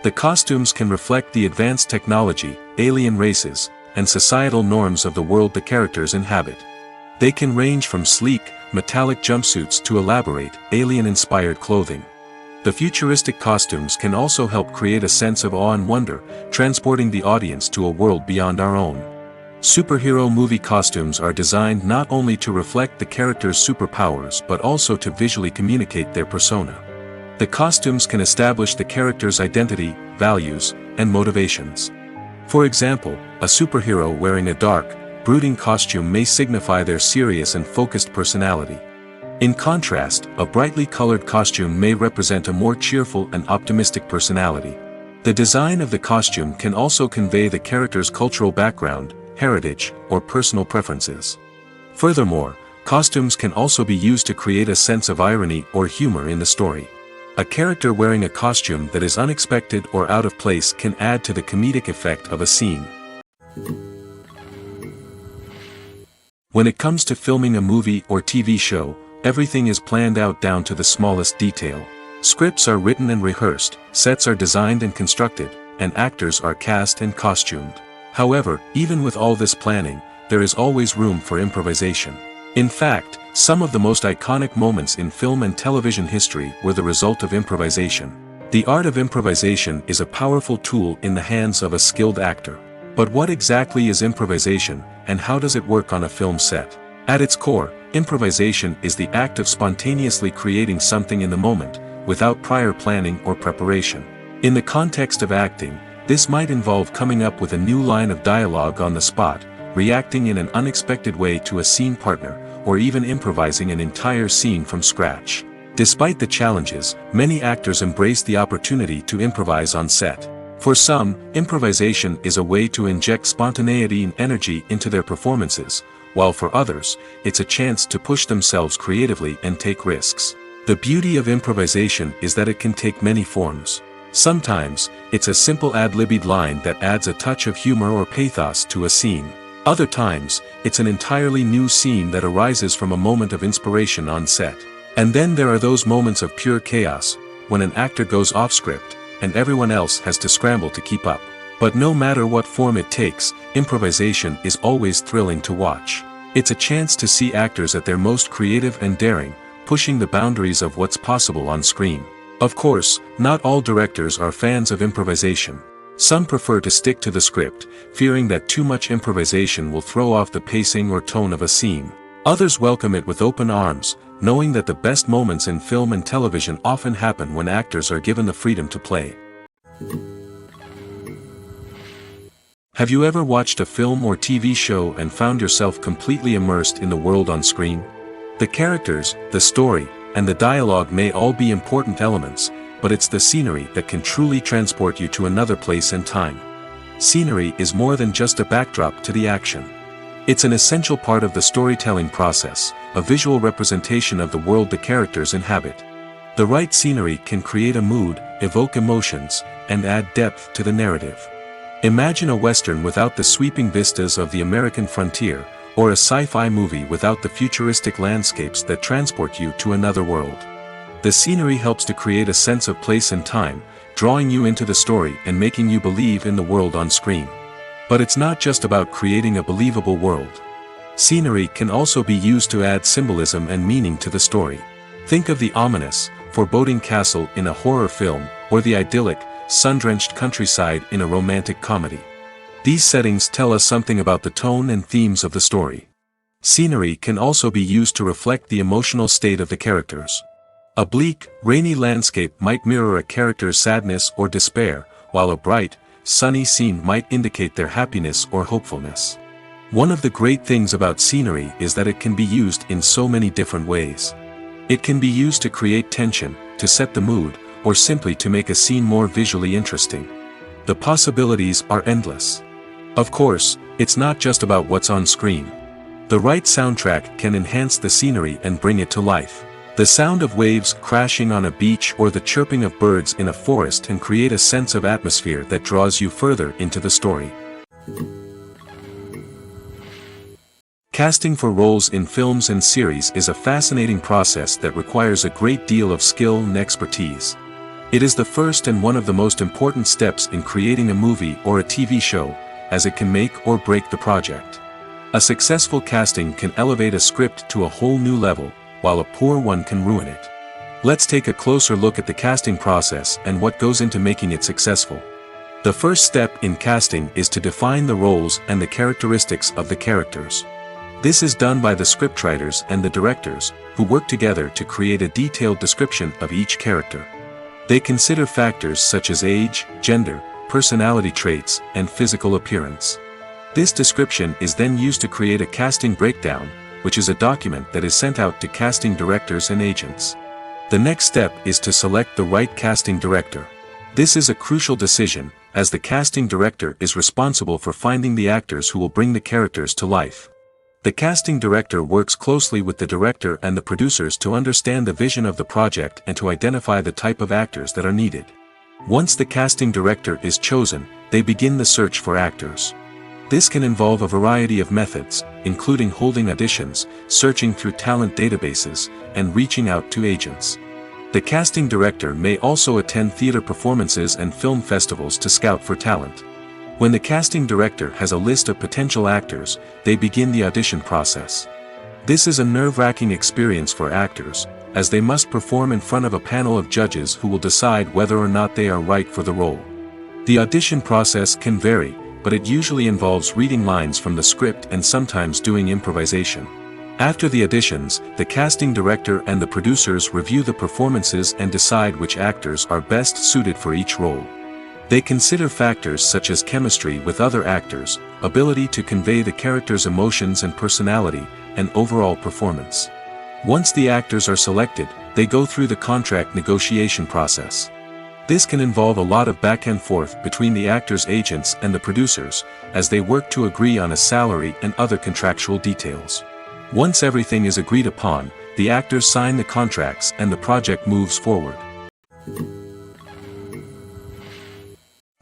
The costumes can reflect the advanced technology, alien races, and societal norms of the world the characters inhabit. They can range from sleek, metallic jumpsuits to elaborate, alien-inspired clothing. The futuristic costumes can also help create a sense of awe and wonder, transporting the audience to a world beyond our own. Superhero movie costumes are designed not only to reflect the character's superpowers but also to visually communicate their persona. The costumes can establish the character's identity, values, and motivations. For example, a superhero wearing a dark, brooding costume may signify their serious and focused personality. In contrast, a brightly colored costume may represent a more cheerful and optimistic personality. The design of the costume can also convey the character's cultural background, heritage, or personal preferences. Furthermore, costumes can also be used to create a sense of irony or humor in the story. A character wearing a costume that is unexpected or out of place can add to the comedic effect of a scene. When it comes to filming a movie or TV show, everything is planned out down to the smallest detail. Scripts are written and rehearsed, sets are designed and constructed, and actors are cast and costumed. However, even with all this planning, there is always room for improvisation. In fact, some of the most iconic moments in film and television history were the result of improvisation. The art of improvisation is a powerful tool in the hands of a skilled actor. But what exactly is improvisation, and how does it work on a film set? At its core, improvisation is the act of spontaneously creating something in the moment, without prior planning or preparation. In the context of acting, this might involve coming up with a new line of dialogue on the spot, reacting in an unexpected way to a scene partner, or even improvising an entire scene from scratch. Despite the challenges, many actors embrace the opportunity to improvise on set. For some, improvisation is a way to inject spontaneity and energy into their performances, while for others, it's a chance to push themselves creatively and take risks. The beauty of improvisation is that it can take many forms. Sometimes, it's a simple ad-libbed line that adds a touch of humor or pathos to a scene. Other times, it's an entirely new scene that arises from a moment of inspiration on set. And then there are those moments of pure chaos, when an actor goes off script, and everyone else has to scramble to keep up. But no matter what form it takes, improvisation is always thrilling to watch. It's a chance to see actors at their most creative and daring, pushing the boundaries of what's possible on screen. Of course, not all directors are fans of improvisation. Some prefer to stick to the script, fearing that too much improvisation will throw off the pacing or tone of a scene. Others welcome it with open arms, knowing that the best moments in film and television often happen when actors are given the freedom to play. Have you ever watched a film or TV show and found yourself completely immersed in the world on screen? The characters, the story, and the dialogue may all be important elements, but it's the scenery that can truly transport you to another place and time. Scenery is more than just a backdrop to the action. It's an essential part of the storytelling process, a visual representation of the world the characters inhabit. The right scenery can create a mood, evoke emotions, and add depth to the narrative. Imagine a Western without the sweeping vistas of the American frontier, or a sci-fi movie without the futuristic landscapes that transport you to another world. The scenery helps to create a sense of place and time, drawing you into the story and making you believe in the world on screen. But it's not just about creating a believable world. Scenery can also be used to add symbolism and meaning to the story. Think of the ominous, foreboding castle in a horror film, or the idyllic, sun-drenched countryside in a romantic comedy. These settings tell us something about the tone and themes of the story. Scenery can also be used to reflect the emotional state of the characters. A bleak, rainy landscape might mirror a character's sadness or despair, while a bright, sunny scene might indicate their happiness or hopefulness. One of the great things about scenery is that it can be used in so many different ways. It can be used to create tension, to set the mood, or simply to make a scene more visually interesting. The possibilities are endless. Of course, it's not just about what's on screen. The right soundtrack can enhance the scenery and bring it to life. The sound of waves crashing on a beach or the chirping of birds in a forest can create a sense of atmosphere that draws you further into the story. Casting for roles in films and series is a fascinating process that requires a great deal of skill and expertise. It is the first and one of the most important steps in creating a movie or a TV show, as it can make or break the project. A successful casting can elevate a script to a whole new level, while a poor one can ruin it. Let's take a closer look at the casting process and what goes into making it successful. The first step in casting is to define the roles and the characteristics of the characters. This is done by the scriptwriters and the directors, who work together to create a detailed description of each character. They consider factors such as age, gender, personality traits, and physical appearance. This description is then used to create a casting breakdown, which is a document that is sent out to casting directors and agents. The next step is to select the right casting director. This is a crucial decision, as the casting director is responsible for finding the actors who will bring the characters to life. The casting director works closely with the director and the producers to understand the vision of the project and to identify the type of actors that are needed. Once the casting director is chosen, they begin the search for actors. This can involve a variety of methods, including holding auditions, searching through talent databases, and reaching out to agents. The casting director may also attend theater performances and film festivals to scout for talent. When the casting director has a list of potential actors, they begin the audition process. This is a nerve-wracking experience for actors, as they must perform in front of a panel of judges who will decide whether or not they are right for the role. The audition process can vary, but it usually involves reading lines from the script and sometimes doing improvisation. After the auditions, the casting director and the producers review the performances and decide which actors are best suited for each role. They consider factors such as chemistry with other actors, ability to convey the character's emotions and personality, and overall performance. Once the actors are selected, they go through the contract negotiation process. This can involve a lot of back and forth between the actors' agents and the producers, as they work to agree on a salary and other contractual details. Once everything is agreed upon, the actors sign the contracts and the project moves forward.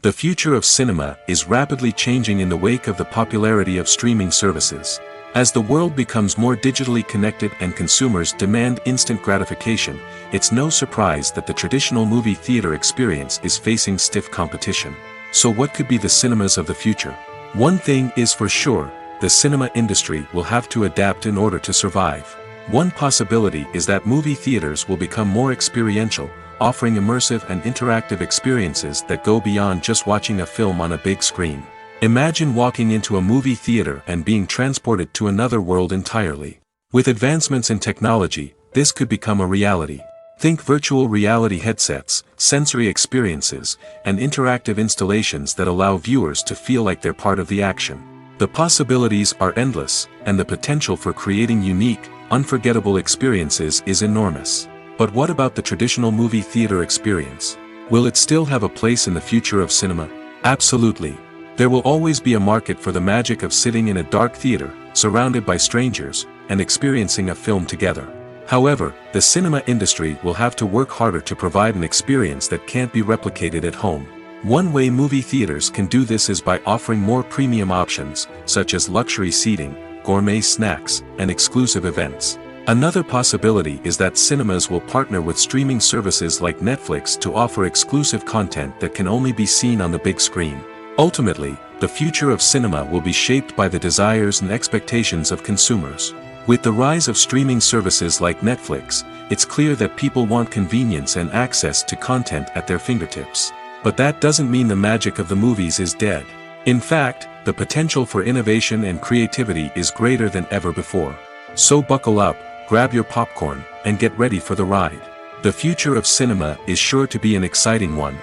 The future of cinema is rapidly changing in the wake of the popularity of streaming services. As the world becomes more digitally connected and consumers demand instant gratification, it's no surprise that the traditional movie theater experience is facing stiff competition. So what could be the cinemas of the future? One thing is for sure, the cinema industry will have to adapt in order to survive. One possibility is that movie theaters will become more experiential, offering immersive and interactive experiences that go beyond just watching a film on a big screen. Imagine walking into a movie theater and being transported to another world entirely. With advancements in technology, this could become a reality. Think virtual reality headsets, sensory experiences, and interactive installations that allow viewers to feel like they're part of the action. The possibilities are endless, and the potential for creating unique, unforgettable experiences is enormous. But what about the traditional movie theater experience? Will it still have a place in the future of cinema? Absolutely. There will always be a market for the magic of sitting in a dark theater, surrounded by strangers, and experiencing a film together. However, the cinema industry will have to work harder to provide an experience that can't be replicated at home. One way movie theaters can do this is by offering more premium options, such as luxury seating, gourmet snacks, and exclusive events. Another possibility is that cinemas will partner with streaming services like Netflix to offer exclusive content that can only be seen on the big screen. Ultimately, the future of cinema will be shaped by the desires and expectations of consumers. With the rise of streaming services like Netflix, it's clear that people want convenience and access to content at their fingertips. But that doesn't mean the magic of the movies is dead. In fact, the potential for innovation and creativity is greater than ever before. So buckle up, grab your popcorn, and get ready for the ride. The future of cinema is sure to be an exciting one.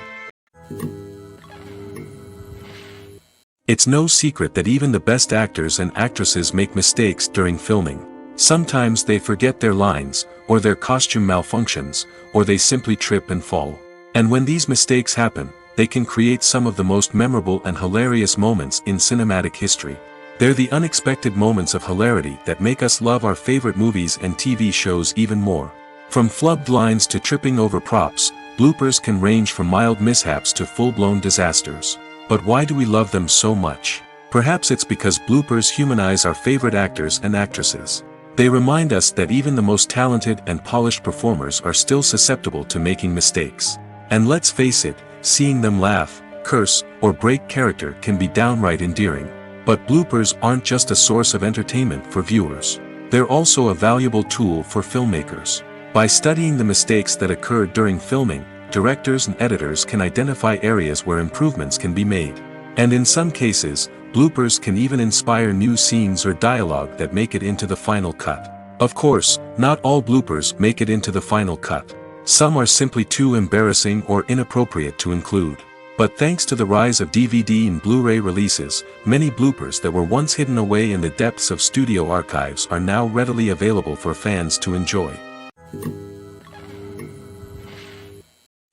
It's no secret that even the best actors and actresses make mistakes during filming. Sometimes they forget their lines, or their costume malfunctions, or they simply trip and fall. And when these mistakes happen, they can create some of the most memorable and hilarious moments in cinematic history. They're the unexpected moments of hilarity that make us love our favorite movies and TV shows even more. From flubbed lines to tripping over props, bloopers can range from mild mishaps to full-blown disasters. But why do we love them so much? Perhaps it's because bloopers humanize our favorite actors and actresses. They remind us that even the most talented and polished performers are still susceptible to making mistakes. And let's face it, seeing them laugh, curse, or break character can be downright endearing. But bloopers aren't just a source of entertainment for viewers. They're also a valuable tool for filmmakers. By studying the mistakes that occurred during filming, directors and editors can identify areas where improvements can be made. And in some cases, bloopers can even inspire new scenes or dialogue that make it into the final cut. Of course, not all bloopers make it into the final cut. Some are simply too embarrassing or inappropriate to include. But thanks to the rise of DVD and Blu-ray releases, many bloopers that were once hidden away in the depths of studio archives are now readily available for fans to enjoy.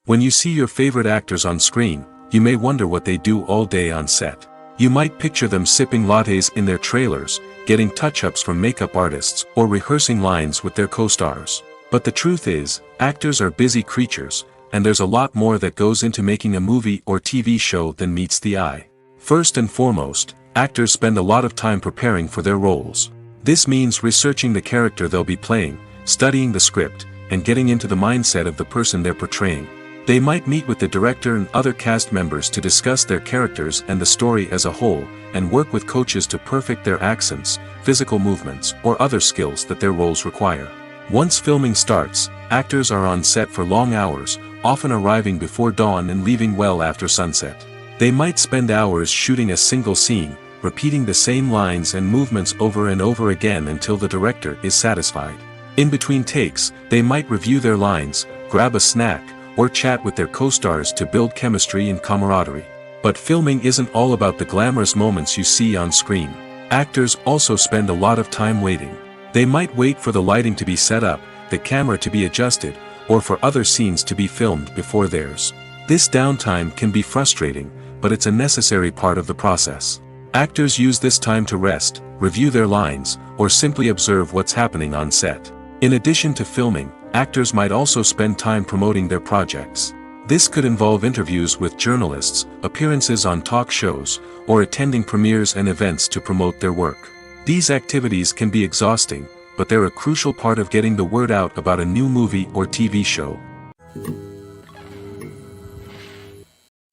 When you see your favorite actors on screen, you may wonder what they do all day on set. You might picture them sipping lattes in their trailers, getting touch-ups from makeup artists, or rehearsing lines with their co-stars. But the truth is, actors are busy creatures, and there's a lot more that goes into making a movie or TV show than meets the eye. First and foremost, actors spend a lot of time preparing for their roles. This means researching the character they'll be playing, studying the script, and getting into the mindset of the person they're portraying. They might meet with the director and other cast members to discuss their characters and the story as a whole, and work with coaches to perfect their accents, physical movements, or other skills that their roles require. Once filming starts, actors are on set for long hours, often arriving before dawn and leaving well after sunset. They might spend hours shooting a single scene, repeating the same lines and movements over and over again until the director is satisfied. In between takes, they might review their lines, grab a snack, or chat with their co-stars to build chemistry and camaraderie. But filming isn't all about the glamorous moments you see on screen. Actors also spend a lot of time waiting. They might wait for the lighting to be set up, the camera to be adjusted, or for other scenes to be filmed before theirs. This downtime can be frustrating, but it's a necessary part of the process. Actors use this time to rest, review their lines, or simply observe what's happening on set. In addition to filming, actors might also spend time promoting their projects. This could involve interviews with journalists, appearances on talk shows, or attending premieres and events to promote their work. These activities can be exhausting, but they're a crucial part of getting the word out about a new movie or TV show.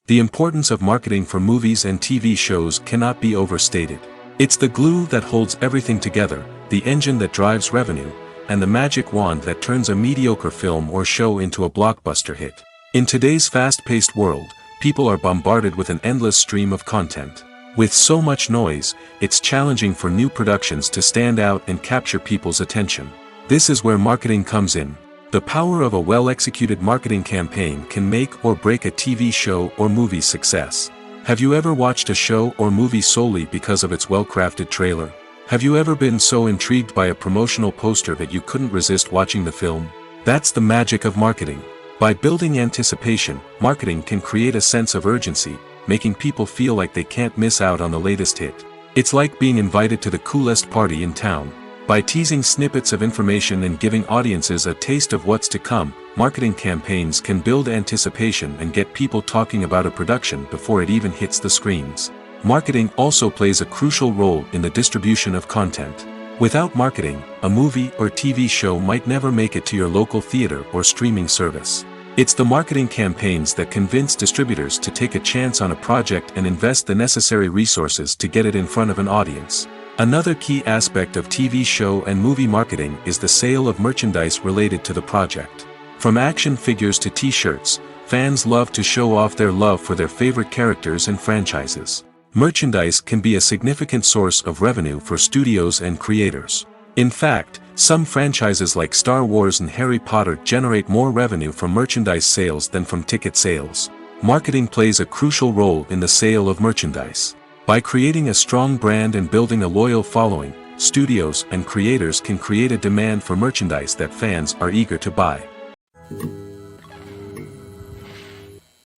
The importance of marketing for movies and TV shows cannot be overstated. It's the glue that holds everything together, the engine that drives revenue, and the magic wand that turns a mediocre film or show into a blockbuster hit. In today's fast-paced world, people are bombarded with an endless stream of content. With so much noise, it's challenging for new productions to stand out and capture people's attention. This is where marketing comes in. The power of a well-executed marketing campaign can make or break a TV show or movie's success. Have you ever watched a show or movie solely because of its well-crafted trailer? Have you ever been so intrigued by a promotional poster that you couldn't resist watching the film? That's the magic of marketing. By building anticipation, marketing can create a sense of urgency, making people feel like they can't miss out on the latest hit. It's like being invited to the coolest party in town. By teasing snippets of information and giving audiences a taste of what's to come, marketing campaigns can build anticipation and get people talking about a production before it even hits the screens. Marketing also plays a crucial role in the distribution of content. Without marketing, a movie or TV show might never make it to your local theater or streaming service. It's the marketing campaigns that convince distributors to take a chance on a project and invest the necessary resources to get it in front of an audience. Another key aspect of TV show and movie marketing is the sale of merchandise related to the project. From action figures to t-shirts, fans love to show off their love for their favorite characters and franchises. Merchandise can be a significant source of revenue for studios and creators. In fact, some franchises like Star Wars and Harry Potter generate more revenue from merchandise sales than from ticket sales. Marketing plays a crucial role in the sale of merchandise. By creating a strong brand and building a loyal following, studios and creators can create a demand for merchandise that fans are eager to buy.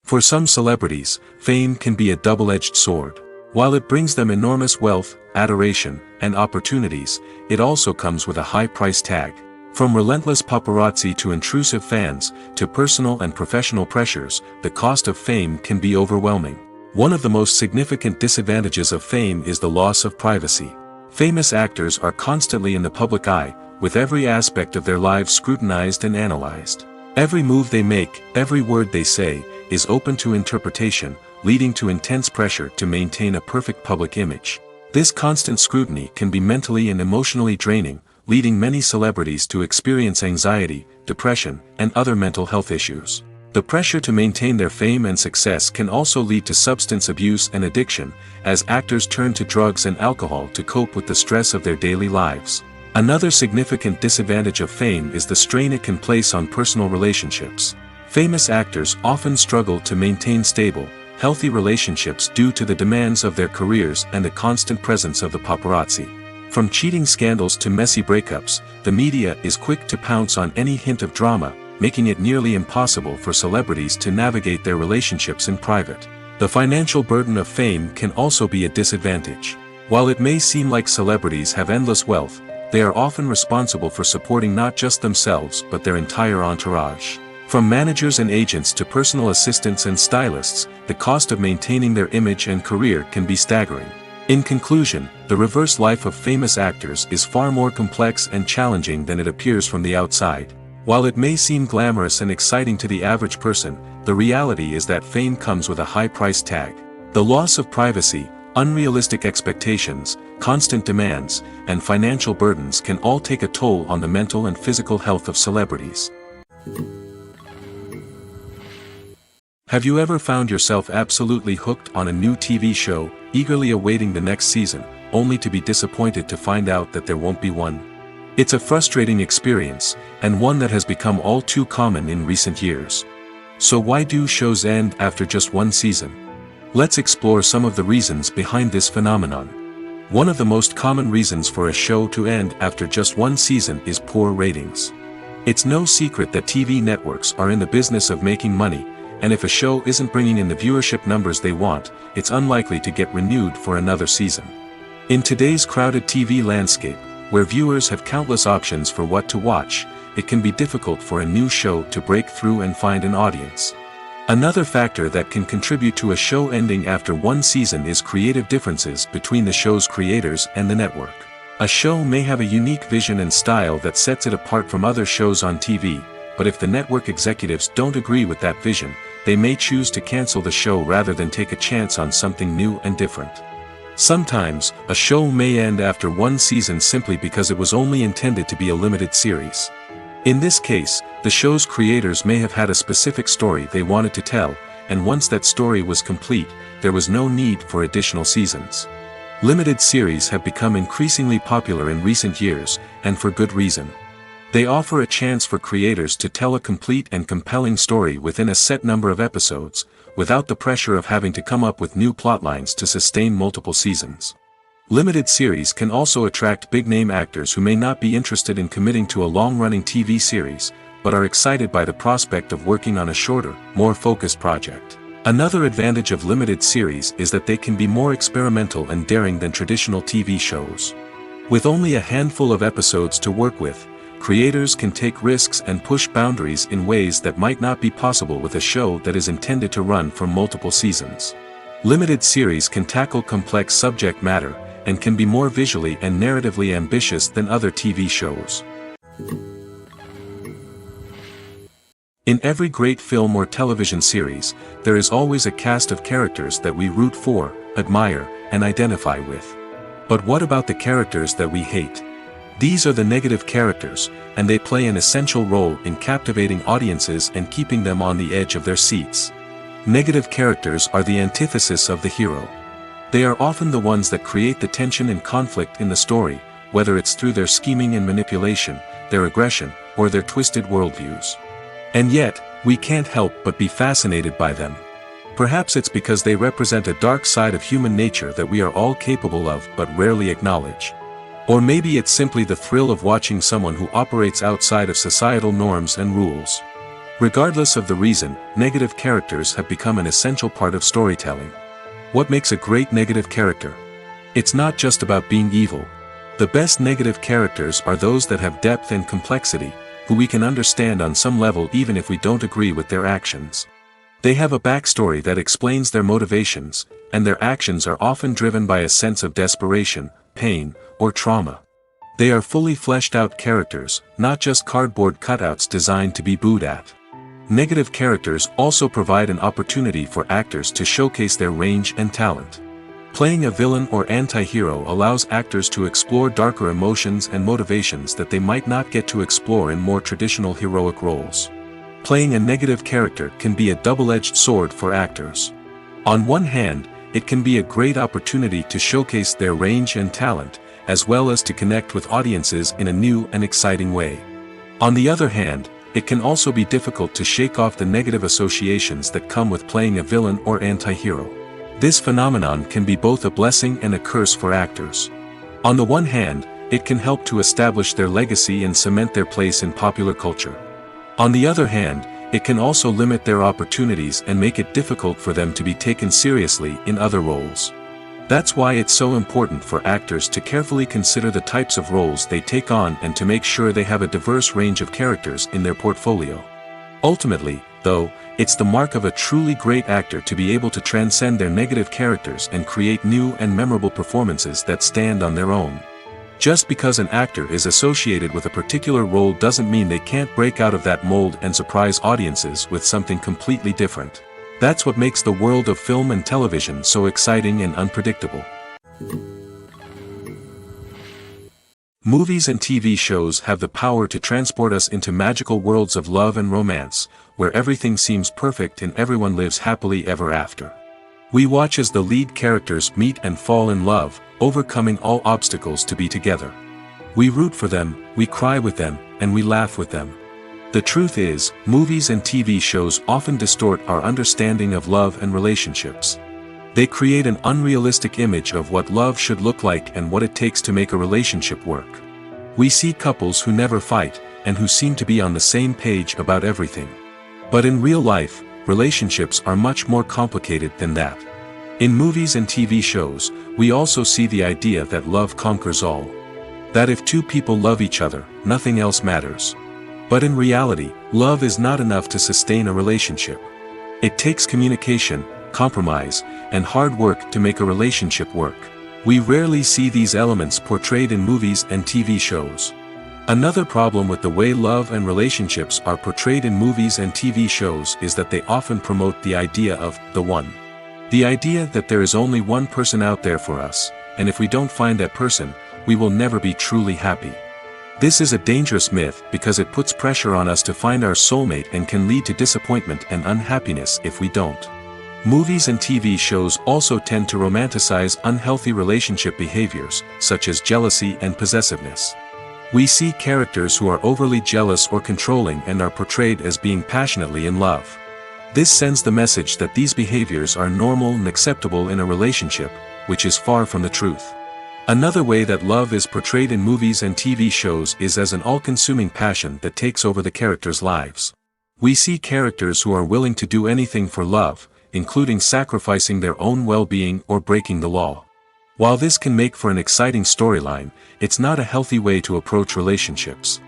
For some celebrities, fame can be a double-edged sword. While it brings them enormous wealth, adoration, and opportunities, it also comes with a high price tag. From relentless paparazzi to intrusive fans, to personal and professional pressures, the cost of fame can be overwhelming. One of the most significant disadvantages of fame is the loss of privacy. Famous actors are constantly in the public eye, with every aspect of their lives scrutinized and analyzed. Every move they make, every word they say, is open to interpretation, leading to intense pressure to maintain a perfect public image. This constant scrutiny can be mentally and emotionally draining, leading many celebrities to experience anxiety, depression, and other mental health issues. The pressure to maintain their fame and success can also lead to substance abuse and addiction, as actors turn to drugs and alcohol to cope with the stress of their daily lives. Another significant disadvantage of fame is the strain it can place on personal relationships. Famous actors often struggle to maintain stable, healthy relationships due to the demands of their careers and the constant presence of the paparazzi. From cheating scandals to messy breakups, the media is quick to pounce on any hint of drama, making it nearly impossible for celebrities to navigate their relationships in private. The financial burden of fame can also be a disadvantage. While it may seem like celebrities have endless wealth, they are often responsible for supporting not just themselves but their entire entourage. From managers and agents to personal assistants and stylists, the cost of maintaining their image and career can be staggering. In conclusion, the reverse life of famous actors is far more complex and challenging than it appears from the outside. While it may seem glamorous and exciting to the average person, the reality is that fame comes with a high price tag. The loss of privacy, unrealistic expectations, constant demands, and financial burdens can all take a toll on the mental and physical health of celebrities. Have you ever found yourself absolutely hooked on a new TV show, eagerly awaiting the next season, only to be disappointed to find out that there won't be one? It's a frustrating experience, and one that has become all too common in recent years. So why do shows end after just one season? Let's explore some of the reasons behind this phenomenon. One of the most common reasons for a show to end after just one season is poor ratings. It's no secret that TV networks are in the business of making money, and if a show isn't bringing in the viewership numbers they want, it's unlikely to get renewed for another season. In today's crowded TV landscape, where viewers have countless options for what to watch, it can be difficult for a new show to break through and find an audience. Another factor that can contribute to a show ending after one season is creative differences between the show's creators and the network. A show may have a unique vision and style that sets it apart from other shows on TV, but if the network executives don't agree with that vision, they may choose to cancel the show rather than take a chance on something new and different. Sometimes, a show may end after one season simply because it was only intended to be a limited series. In this case, the show's creators may have had a specific story they wanted to tell, and once that story was complete, there was no need for additional seasons. Limited series have become increasingly popular in recent years, and for good reason. They offer a chance for creators to tell a complete and compelling story within a set number of episodes, without the pressure of having to come up with new plotlines to sustain multiple seasons. Limited series can also attract big-name actors who may not be interested in committing to a long-running TV series, but are excited by the prospect of working on a shorter, more focused project. Another advantage of limited series is that they can be more experimental and daring than traditional TV shows. With only a handful of episodes to work with, creators can take risks and push boundaries in ways that might not be possible with a show that is intended to run for multiple seasons. Limited series can tackle complex subject matter, and can be more visually and narratively ambitious than other TV shows. In every great film or television series, there is always a cast of characters that we root for, admire, and identify with. But what about the characters that we hate? These are the negative characters, and they play an essential role in captivating audiences and keeping them on the edge of their seats. Negative characters are the antithesis of the hero. They are often the ones that create the tension and conflict in the story, whether it's through their scheming and manipulation, their aggression, or their twisted worldviews. And yet, we can't help but be fascinated by them. Perhaps it's because they represent a dark side of human nature that we are all capable of but rarely acknowledge. Or maybe it's simply the thrill of watching someone who operates outside of societal norms and rules. Regardless of the reason, negative characters have become an essential part of storytelling. What makes a great negative character? It's not just about being evil. The best negative characters are those that have depth and complexity, who we can understand on some level even if we don't agree with their actions. They have a backstory that explains their motivations, and their actions are often driven by a sense of desperation, pain, or trauma. They are fully fleshed out characters, not just cardboard cutouts designed to be booed at. Negative characters also provide an opportunity for actors to showcase their range and talent. Playing a villain or anti-hero allows actors to explore darker emotions and motivations that they might not get to explore in more traditional heroic roles. Playing a negative character can be a double-edged sword for actors. On one hand, it can be a great opportunity to showcase their range and talent, as well as to connect with audiences in a new and exciting way. On the other hand, it can also be difficult to shake off the negative associations that come with playing a villain or anti-hero. This phenomenon can be both a blessing and a curse for actors. On the one hand, it can help to establish their legacy and cement their place in popular culture. On the other hand, it can also limit their opportunities and make it difficult for them to be taken seriously in other roles. That's why it's so important for actors to carefully consider the types of roles they take on and to make sure they have a diverse range of characters in their portfolio. Ultimately, though, it's the mark of a truly great actor to be able to transcend their negative characters and create new and memorable performances that stand on their own. Just because an actor is associated with a particular role doesn't mean they can't break out of that mold and surprise audiences with something completely different. That's what makes the world of film and television so exciting and unpredictable. Movies and TV shows have the power to transport us into magical worlds of love and romance, where everything seems perfect and everyone lives happily ever after. We watch as the lead characters meet and fall in love, overcoming all obstacles to be together. We root for them, we cry with them, and we laugh with them. The truth is, movies and TV shows often distort our understanding of love and relationships. They create an unrealistic image of what love should look like and what it takes to make a relationship work. We see couples who never fight, and who seem to be on the same page about everything. But in real life, relationships are much more complicated than that. In movies and TV shows, we also see the idea that love conquers all. That if two people love each other, nothing else matters. But in reality, love is not enough to sustain a relationship. It takes communication, compromise, and hard work to make a relationship work. We rarely see these elements portrayed in movies and TV shows. Another problem with the way love and relationships are portrayed in movies and TV shows is that they often promote the idea of the one. The idea that there is only one person out there for us, and if we don't find that person, we will never be truly happy. This is a dangerous myth because it puts pressure on us to find our soulmate and can lead to disappointment and unhappiness if we don't. Movies and TV shows also tend to romanticize unhealthy relationship behaviors, such as jealousy and possessiveness. We see characters who are overly jealous or controlling and are portrayed as being passionately in love. This sends the message that these behaviors are normal and acceptable in a relationship, which is far from the truth. Another way that love is portrayed in movies and TV shows is as an all-consuming passion that takes over the characters' lives. We see characters who are willing to do anything for love, including sacrificing their own well-being or breaking the law. While this can make for an exciting storyline, it's not a healthy way to approach relationships.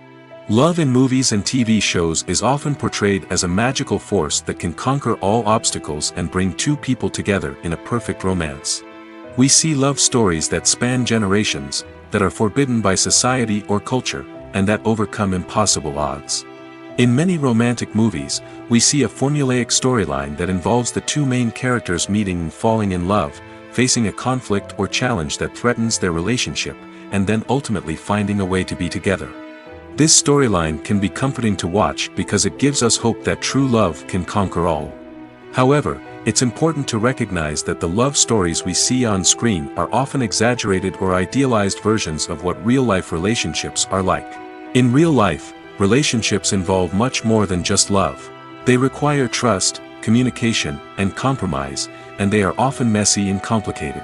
Love in movies and TV shows is often portrayed as a magical force that can conquer all obstacles and bring two people together in a perfect romance. We see love stories that span generations, that are forbidden by society or culture, and that overcome impossible odds. In many romantic movies, we see a formulaic storyline that involves the two main characters meeting and falling in love, facing a conflict or challenge that threatens their relationship, and then ultimately finding a way to be together. This storyline can be comforting to watch because it gives us hope that true love can conquer all. However, it's important to recognize that the love stories we see on screen are often exaggerated or idealized versions of what real-life relationships are like. In real life, relationships involve much more than just love. They require trust, communication, and compromise, and they are often messy and complicated.